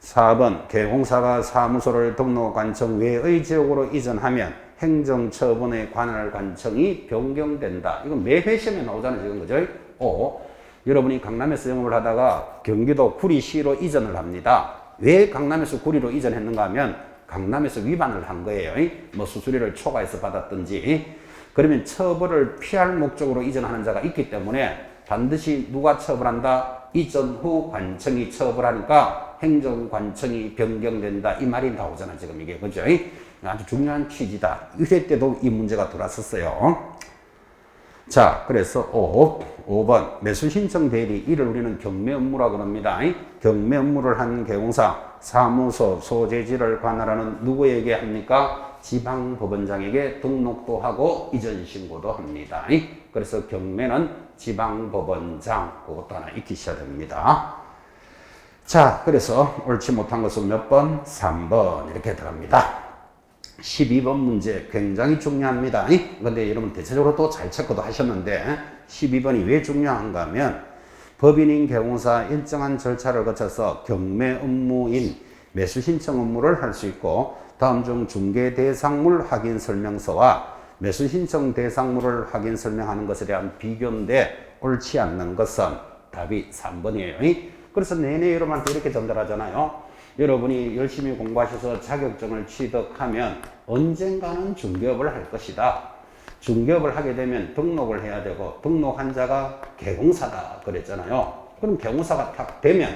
4번 개공사가 사무소를 등록관청 외의 지역으로 이전하면 행정처분에 관할 관청이 변경된다. 이건 매회 시험에 나오잖아요. 지금 그죠? 5. 여러분이 강남에서 영업을 하다가 경기도 구리시로 이전을 합니다. 왜 강남에서 구리로 이전했는가 하면 강남에서 위반을 한 거예요. 뭐 수수료를 초과해서 받았든지. 그러면 처벌을 피할 목적으로 이전하는 자가 있기 때문에 반드시 누가 처벌한다? 이전 후 관청이 처벌하니까 행정관청이 변경된다. 이 말이 나오잖아, 지금 이게. 그죠? 아주 중요한 취지다. 이럴 때도 이 문제가 들어왔었어요. 자, 그래서 5번 매수신청 대리, 이를 우리는 경매 업무라고 합니다. 경매 업무를 한 개공사, 사무소 소재지를 관할하는 누구에게 합니까? 지방법원장에게 등록도 하고 이전 신고도 합니다. 그래서 경매는 지방법원장, 그것도 하나 익히셔야 됩니다. 자, 그래서 옳지 못한 것은 몇 번? 3번 이렇게 들어갑니다. 12번 문제 굉장히 중요합니다. 근데 여러분 대체적으로 또 잘 체크도 하셨는데 12번이 왜 중요한가 하면 법인인 개공사 일정한 절차를 거쳐서 경매 업무인 매수 신청 업무를 할 수 있고 다음 중 중개 대상물 확인 설명서와 매수 신청 대상물을 확인 설명하는 것에 대한 비교인데 옳지 않는 것은 답이 3번이에요. 그래서 내내 여러분한테 이렇게 전달하잖아요. 여러분이 열심히 공부하셔서 자격증을 취득하면 언젠가는 중개업을 할 것이다. 중개업을 하게 되면 등록을 해야 되고 등록한 자가 개공사다 그랬잖아요. 그럼 개공사가 딱 되면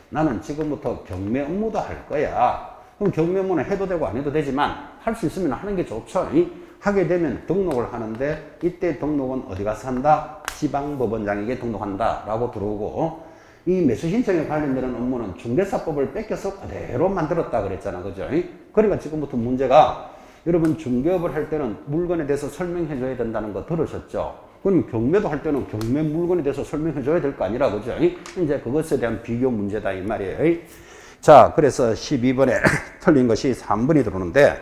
나는 지금부터 경매 업무도 할 거야. 그럼 경매 업무는 해도 되고 안 해도 되지만 할 수 있으면 하는 게 좋죠. 하게 되면 등록을 하는데 이때 등록은 어디 가서 한다? 지방법원장에게 등록한다 라고 들어오고 이 매수신청에 관련되는 업무는 중개사법을 뺏겨서 그대로 만들었다 그랬잖아. 그죠? 그러니까 지금부터 문제가 여러분 중개업을 할 때는 물건에 대해서 설명해 줘야 된다는 거 들으셨죠? 그럼 경매도 할 때는 경매 물건에 대해서 설명해 줘야 될 거 아니라. 그죠? 이제 그것에 대한 비교 문제다 이 말이에요. 자, 그래서 12번에 틀린 것이 3번이 들어오는데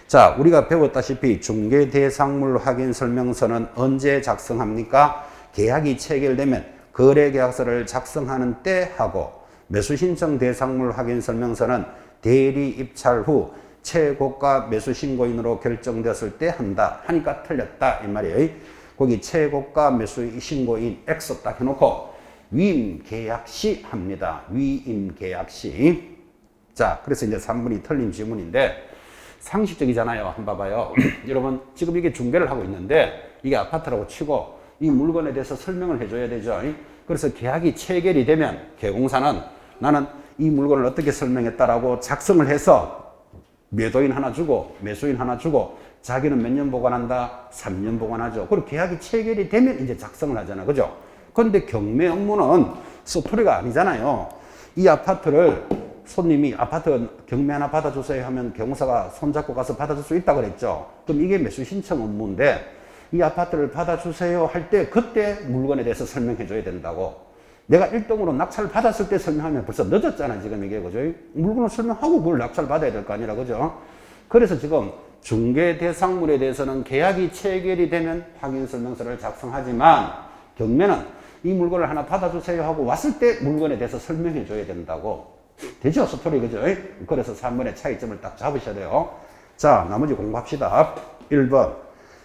자, 우리가 배웠다시피 중개 대상물 확인 설명서는 언제 작성합니까? 계약이 체결되면 거래계약서를 작성하는 때 하고 매수신청 대상물 확인 설명서는 대리 입찰 후 최고가 매수신고인으로 결정되었을 때 한다 하니까 틀렸다 이 말이에요. 거기 최고가 매수신고인 X 딱 해놓고 위임계약 시 합니다. 위임계약 시. 자, 그래서 이제 3번이 틀린 지문인데 상식적이잖아요. 한번 봐봐요. 여러분 지금 이게 중개를 하고 있는데 이게 아파트라고 치고 이 물건에 대해서 설명을 해줘야 되죠. 그래서 계약이 체결이 되면 개공사는 나는 이 물건을 어떻게 설명했다라고 작성을 해서 매도인 하나 주고 매수인 하나 주고 자기는 몇 년 보관한다? 3년 보관하죠. 그리고 계약이 체결이 되면 이제 작성을 하잖아. 그죠? 그런데 경매 업무는 스토리가 아니잖아요. 이 아파트를 손님이 아파트 경매 하나 받아주세요 하면 개공사가 손잡고 가서 받아줄 수 있다고 그랬죠. 그럼 이게 매수 신청 업무인데 이 아파트를 받아주세요 할 때 그때 물건에 대해서 설명해 줘야 된다고. 내가 1등으로 낙찰 받았을 때 설명하면 벌써 늦었잖아 지금 이게. 그죠? 물건을 설명하고 그걸 낙찰 받아야 될 거 아니라. 그죠? 그래서 지금 중개 대상물에 대해서는 계약이 체결이 되면 확인 설명서를 작성하지만 경매는 이 물건을 하나 받아주세요 하고 왔을 때 물건에 대해서 설명해 줘야 된다고. 되죠? 스토리. 그죠? 그래서 3번의 차이점을 딱 잡으셔야 돼요. 자, 나머지 공부합시다. 1번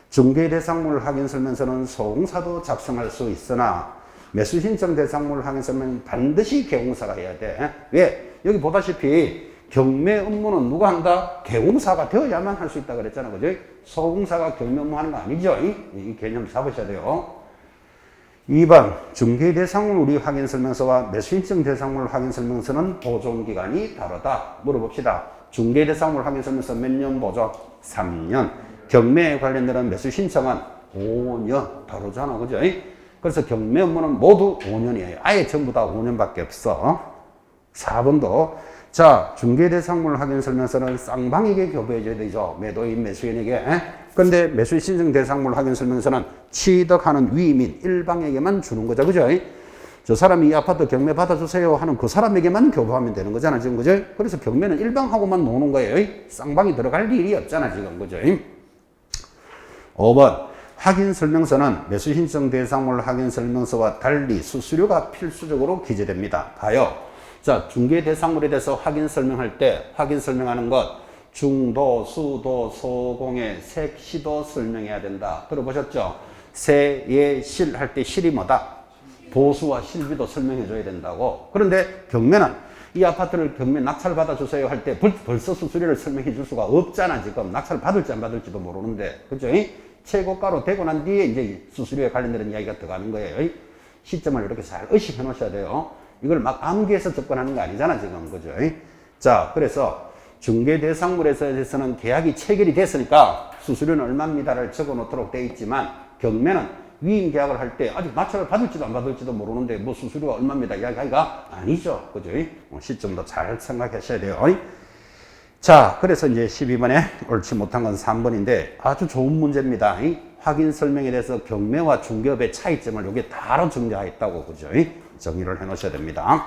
중개 대상물 확인 설명서는 소공사도 작성할 수 있으나 매수 신청 대상물 확인 설명은 반드시 개공사가 해야 돼. 왜? 여기 보다시피 경매 업무는 누가 한다? 개공사가 되어야만 할 수 있다 그랬잖아. 그죠? 소공사가 경매 업무 하는 거 아니죠? 이 개념을 잡으셔야 돼요. 2번 중개 대상물 우리 확인 설명서와 매수 신청 대상물 확인 설명서는 보존 기간이 다르다. 물어봅시다. 중개대상물 확인 설명서 몇 년 보죠? 3년. 경매에 관련된 매수 신청은 5년. 다르잖아. 그죠? 그래서 경매 업무는 모두 5년이에요. 아예 전부 다 5년밖에 없어. 4번도 자, 중개대상물 확인 설명서는 쌍방에게 교부해줘야 되죠. 매도인, 매수인에게. 근데 매수 신청 대상물 확인 설명서는 취득하는 위임인 일방에게만 주는 거죠. 그죠? 저 사람이 이 아파트 경매 받아주세요 하는 그 사람에게만 교부하면 되는 거잖아. 지금. 그죠? 그래서 경매는 일방하고만 노는 거예요. 쌍방이 들어갈 일이 없잖아. 지금. 그죠? 5번. 확인 설명서는 매수 신청 대상물 확인 설명서와 달리 수수료가 필수적으로 기재됩니다. 봐요. 자, 중개 대상물에 대해서 확인 설명할 때 확인 설명하는 것 중도, 수도, 소공의 색, 시도 설명해야 된다. 들어보셨죠? 세, 예, 실 할 때 실이 뭐다? 보수와 실비도 설명해 줘야 된다고. 그런데 경매는 이 아파트를 경매 낙찰 받아주세요 할 때 벌써 수수료를 설명해 줄 수가 없잖아. 지금 낙찰 받을지 안 받을지도 모르는데. 그죠? 최고가로 되고 난 뒤에 이제 수수료에 관련된 이야기가 들어가는 거예요. 시점을 이렇게 잘 의식해 놓으셔야 돼요. 이걸 막 암기해서 접근하는 거 아니잖아, 지금. 그죠? 자, 그래서 중개 대상물에서는 계약이 체결이 됐으니까 수수료는 얼마입니다를 적어 놓도록 되어 있지만 경매는 위임 계약을 할 때 아직 낙찰을 받을지도 안 받을지도 모르는데 뭐 수수료가 얼마입니다 이야기가 아니죠. 그죠? 시점도 잘 생각하셔야 돼요. 자, 그래서 이제 12번에 옳지 못한 건 3번인데 아주 좋은 문제입니다. 확인 설명에 대해서 경매와 중개업의 차이점을 여기에 다로 정리하였다고. 그죠? 정리를 해 놓으셔야 됩니다.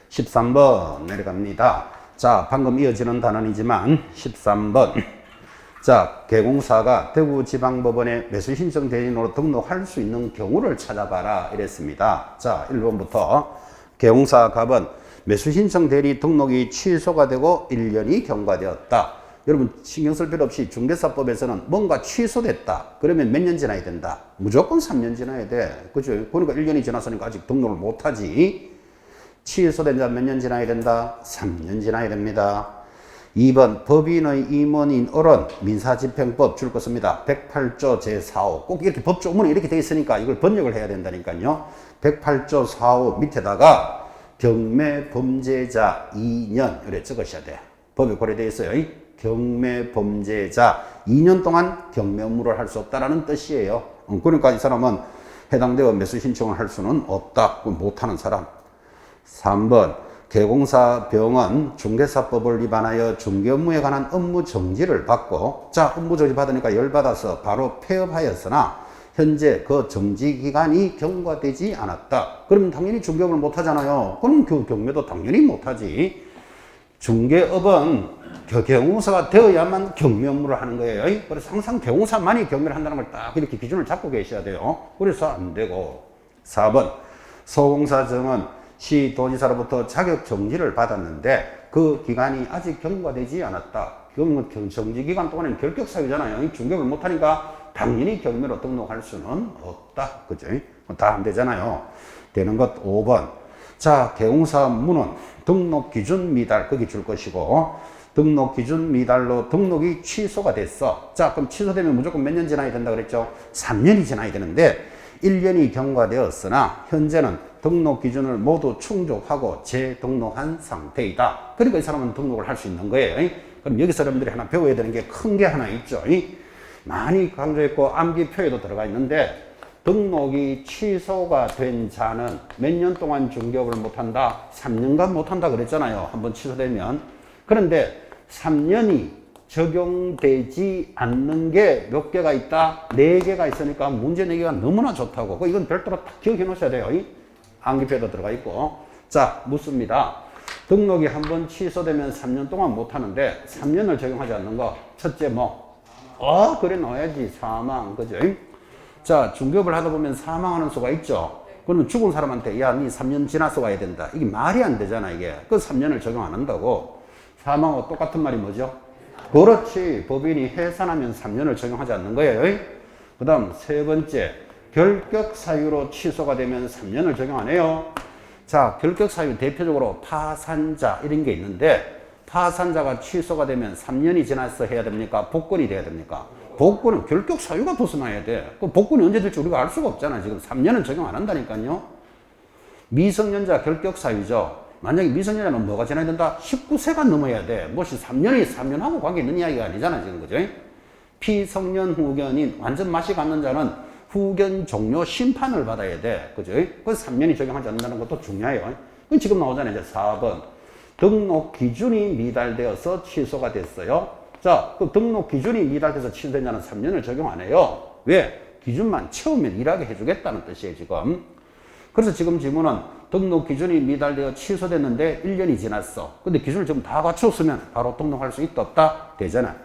13번 내려갑니다. 자, 방금 이어지는 단원이지만 13번. 자, 개공사가 대구지방법원에 매수신청 대리인으로 등록할 수 있는 경우를 찾아봐라 이랬습니다. 자, 1번부터 개공사 갑은 매수신청 대리 등록이 취소가 되고 1년이 경과되었다. 여러분 신경 쓸 필요 없이 중개사법에서는 뭔가 취소됐다. 그러면 몇 년 지나야 된다? 무조건 3년 지나야 돼. 그죠? 그러니까 1년이 지났으니까 아직 등록을 못하지. 취소된 자 몇 년 지나야 된다? 3년 지나야 됩니다. 2번 법인의 임원인 어른 민사집행법 줄 것입니다. 108조 제4호 꼭 이렇게 법조문에 이렇게 돼 있으니까 이걸 번역을 해야 된다니까요. 108조 4호 밑에다가 경매 범죄자 2년 이렇게 적으셔야 돼요. 법에 고려되어 있어요. 경매 범죄자 2년 동안 경매 업무를 할 수 없다라는 뜻이에요. 그러니까 이 사람은 해당되어 매수 신청을 할 수는 없다. 못하는 사람. 3번 개공사 병은 중개사법을 위반하여 중개 업무에 관한 업무 정지를 받고 자 업무 정지 받으니까 열받아서 바로 폐업하였으나 현재 그 정지 기간이 경과되지 않았다. 그러면 당연히 중개업을 못하잖아요. 그럼 그 경매도 당연히 못하지. 중개업은 개공사가 되어야만 경매 업무를 하는 거예요. 그래서 항상 개공사만이 경매를 한다는 걸 딱 이렇게 기준을 잡고 계셔야 돼요. 그래서 안 되고. 4번 소공사 정은 시도지사로부터 자격 정지를 받았는데 그 기간이 아직 경과되지 않았다. 그러면 정지 기간 동안에는 결격 사유잖아요. 중개업을 못하니까 당연히 경매로 등록할 수는 없다. 그죠? 다 안 되잖아요. 되는 것 5번. 자, 개공사 문은 등록 기준 미달 거기 줄 것이고 등록 기준 미달로 등록이 취소가 됐어. 자, 그럼 취소되면 무조건 몇 년 지나야 된다 그랬죠? 3년이 지나야 되는데 1년이 경과되었으나 현재는 등록 기준을 모두 충족하고 재등록한 상태이다. 그러니까 이 사람은 등록을 할 수 있는 거예요. 그럼 여기서 여러분들이 하나 배워야 되는 게 큰 게 하나 있죠. 많이 강조했고 암기표에도 들어가 있는데 등록이 취소가 된 자는 몇 년 동안 중개업을 못한다? 3년간 못한다 그랬잖아요. 한번 취소되면. 그런데 3년이 적용되지 않는 게 몇 개가 있다? 4개가 있으니까 문제 4개가 너무나 좋다고. 이건 별도로 딱 기억해 놓으셔야 돼요. 암기표에도 들어가 있고. 자, 묻습니다. 등록이 한번 취소되면 3년 동안 못하는데 3년을 적용하지 않는 거. 첫째 그래 넣어야지. 사망. 그죠? 자, 중개업을 하다 보면 사망하는 수가 있죠. 그러면 죽은 사람한테 야, 니 3년 지나서 와야 된다. 이게 말이 안 되잖아, 이게. 그 3년을 적용 안 한다고. 사망하고 똑같은 말이 뭐죠? 그렇지. 법인이 해산하면 3년을 적용하지 않는 거예요. 그 다음 세 번째. 결격 사유로 취소가 되면 3년을 적용 안 해요. 자, 결격 사유 대표적으로 파산자 이런 게 있는데 파산자가 취소가 되면 3년이 지나서 해야 됩니까? 복권이 돼야 됩니까? 복권은 결격 사유가 벗어나야 돼. 그 복권이 언제 될지 우리가 알 수가 없잖아. 지금 3년은 적용 안 한다니까요. 미성년자 결격 사유죠. 만약에 미성년자는 뭐가 지나야 된다? 19세가 넘어야 돼. 무엇이 3년하고 관계 있는 이야기가 아니잖아, 지금. 그죠? 피성년 후견인, 완전 맛이 갔는 자는 후견 종료 심판을 받아야 돼. 그죠? 그래서 3년이 적용하지 않는다는 것도 중요해요. 그럼 지금 나오잖아요. 이제 4번. 등록 기준이 미달되어서 취소가 됐어요. 자, 그 등록 기준이 미달돼서 취소된 자는 3년을 적용 안 해요. 왜? 기준만 채우면 일하게 해주겠다는 뜻이에요, 지금. 그래서 지금 질문은 등록 기준이 미달되어 취소됐는데 1년이 지났어. 근데 기준을 지금 다 갖췄으면 바로 등록할 수 있다, 없다? 되잖아.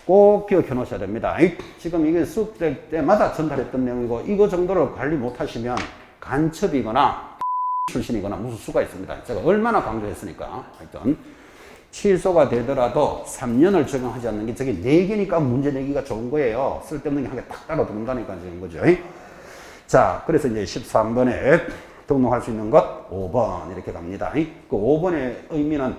꼭 기억해 놓으셔야 됩니다. 지금 이게 수업될 때마다 전달했던 내용이고, 이거 정도를 관리 못 하시면 간첩이거나 출신이거나 무슨 수가 있습니다. 제가 얼마나 강조했으니까. 하여튼 취소가 되더라도 3년을 적용하지 않는 게 저게 4개니까 문제 내기가 좋은 거예요. 쓸데없는 게 한 개 딱 따로 들어온다니까 지금 거죠. 자, 그래서 이제 13번에 등록할 수 있는 것 5번 이렇게 갑니다. 그 5번의 의미는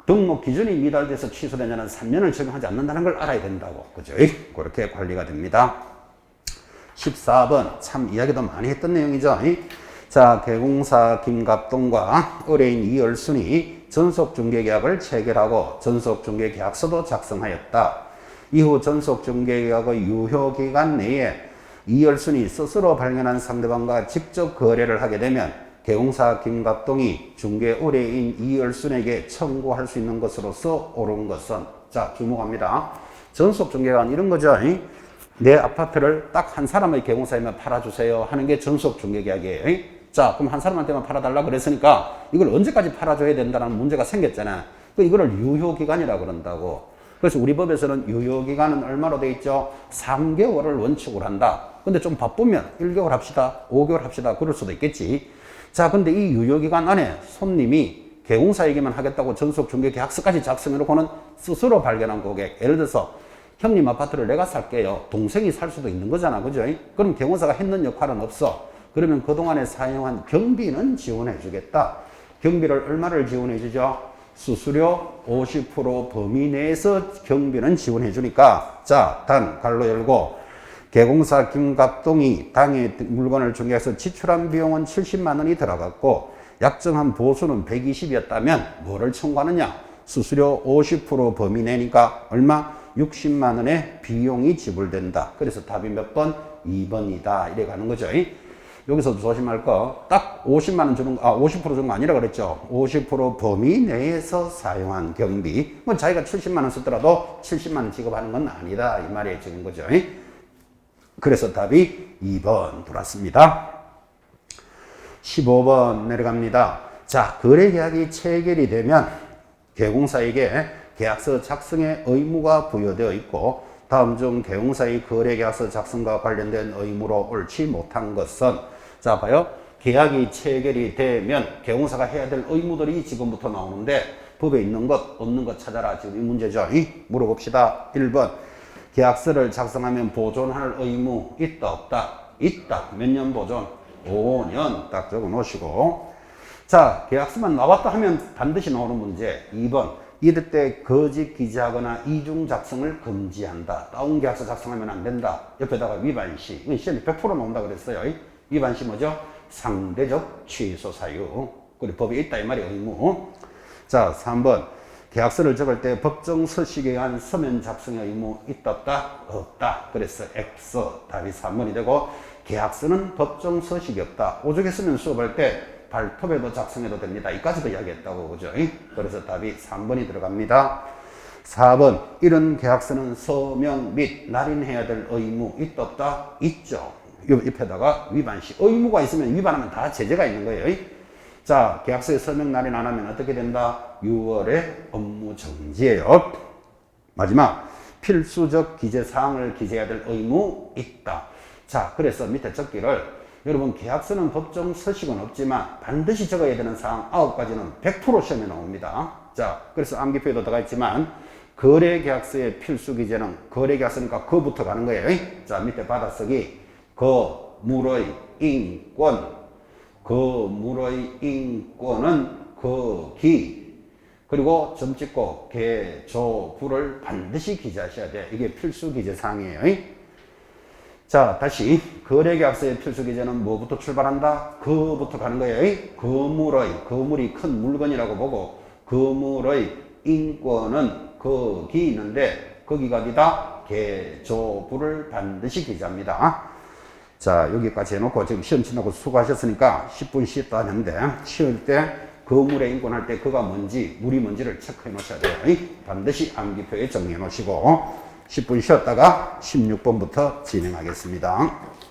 등록 기준이 미달돼서 취소되냐는 3년을 적용하지 않는다는 걸 알아야 된다고. 그죠? 그렇게 관리가 됩니다. 14번 참 이야기도 많이 했던 내용이죠. 자, 개공사 김갑동과 의뢰인 이열순이 전속중개계약을 체결하고 전속중개계약서도 작성하였다. 이후 전속중개계약의 유효기간 내에 이열순이 스스로 발견한 상대방과 직접 거래를 하게 되면 개공사 김갑동이 중개 의뢰인 이열순에게 청구할 수 있는 것으로서 옳은 것은, 자, 주목합니다. 전속중개관 이런 거죠. 내 아파트를 딱 한 사람의 개공사에만 팔아주세요 하는 게 전속중개계약이에요. 자, 그럼 한 사람한테만 팔아달라 그랬으니까 이걸 언제까지 팔아줘야 된다는 문제가 생겼잖아. 이거를 유효기간이라고 그런다고. 그래서 우리 법에서는 유효기간은 얼마로 돼 있죠? 3개월을 원칙으로 한다. 근데 좀 바쁘면 1개월 합시다, 5개월 합시다, 그럴 수도 있겠지. 자, 근데 이 유효기간 안에 손님이 개공사에게만 하겠다고 전속중개계약서까지 작성해놓고는 스스로 발견한 고객, 예를 들어서 형님 아파트를 내가 살게요. 동생이 살 수도 있는 거잖아. 그죠? 그럼 개공사가 했는 역할은 없어. 그러면 그동안에 사용한 경비는 지원해 주겠다. 경비를 얼마를 지원해 주죠? 수수료 50% 범위 내에서 경비는 지원해 주니까, 자, 단 갈로 열고 개공사 김갑동이 당해 물건을 중개해서 지출한 비용은 70만 원이 들어갔고 약정한 보수는 120이었다면 뭐를 청구하느냐? 수수료 50% 범위 내니까 얼마? 60만 원의 비용이 지불된다. 그래서 답이 몇 번? 2번이다. 이래 가는 거죠. 여기서 조심할 거, 딱 50만 원 주는 거, 50% 주는 거 아니라 그랬죠. 50% 범위 내에서 사용한 경비. 뭐 자기가 70만 원 쓰더라도 70만 원 지급하는 건 아니다. 이 말이 지는 거죠. 그래서 답이 2번 들어왔습니다. 15번 내려갑니다. 자, 거래계약이 체결이 되면 개공사에게 계약서 작성의 의무가 부여되어 있고, 다음 중 개공사의 거래계약서 작성과 관련된 의무로 옳지 못한 것은, 자, 봐요. 계약이 체결이 되면 개공사가 해야 될 의무들이 지금부터 나오는데 법에 있는 것, 없는 것 찾아라. 지금 이 문제죠. 물어봅시다. 1번. 계약서를 작성하면 보존할 의무 있다, 없다? 있다. 몇 년 보존? 5년. 딱 적어 놓으시고. 자, 계약서만 나왔다 하면 반드시 나오는 문제. 2번. 이럴 때 거짓 기재하거나 이중 작성을 금지한다. 다운 계약서 작성하면 안 된다. 옆에다가 위반시. 이건 시험에 100% 나온다 그랬어요. 위반시 뭐죠? 상대적 취소 사유. 그리고 법에 있다 이 말이 의무. 자, 3번. 계약서를 적을 때 법정 서식에 의한 서면 작성의 의무 있다, 없다? 없다. 그래서 X. 답이 3번이 되고, 계약서는 법정 서식이 없다. 오죽 쓰면 수업할 때 발톱에도 작성해도 됩니다. 이까지도 이야기했다고, 그죠? 그래서 답이 3번이 들어갑니다. 4번. 이런 계약서는 서명 및 날인해야 될 의무 있다, 없다? 있죠. 옆에다가 위반시. 의무가 있으면 위반하면 다 제재가 있는 거예요. 자, 계약서에 서명 날인 안 하면 어떻게 된다? 6월에 업무 정지예요. 마지막. 필수적 기재사항을 기재해야 될 의무 있다. 자, 그래서 밑에 적기를, 여러분 계약서는 법정 서식은 없지만 반드시 적어야 되는 사항 9가지는 100% 시험에 나옵니다. 자, 그래서 암기표에도 들어가 있지만 거래계약서의 필수 기재는, 거래계약서니까 거부터 가는 거예요. 자, 밑에 받아쓰기. 거물의 인권. 거물의 인권은 거기. 그리고 점 찍고 개, 조, 부를 반드시 기재하셔야 돼. 이게 필수 기재 사항이에요. 자, 다시 거래계약서의 필수기재는 뭐부터 출발한다? 그부터 가는 거예요. 거물이 큰 물건이라고 보고 거물의 인권은 거기 있는데 거기가 어디다? 개조부를 반드시 기재합니다. 자, 여기까지 해놓고 지금 시험 치느라고 수고하셨으니까 10분 쉬었다 하는데 쉬을 때 거물의 인권할 때 그가 뭔지 물이 뭔지를 체크해 놓으셔야 돼요. 반드시 암기표에 정리해 놓으시고 10분 쉬었다가 16번부터 진행하겠습니다.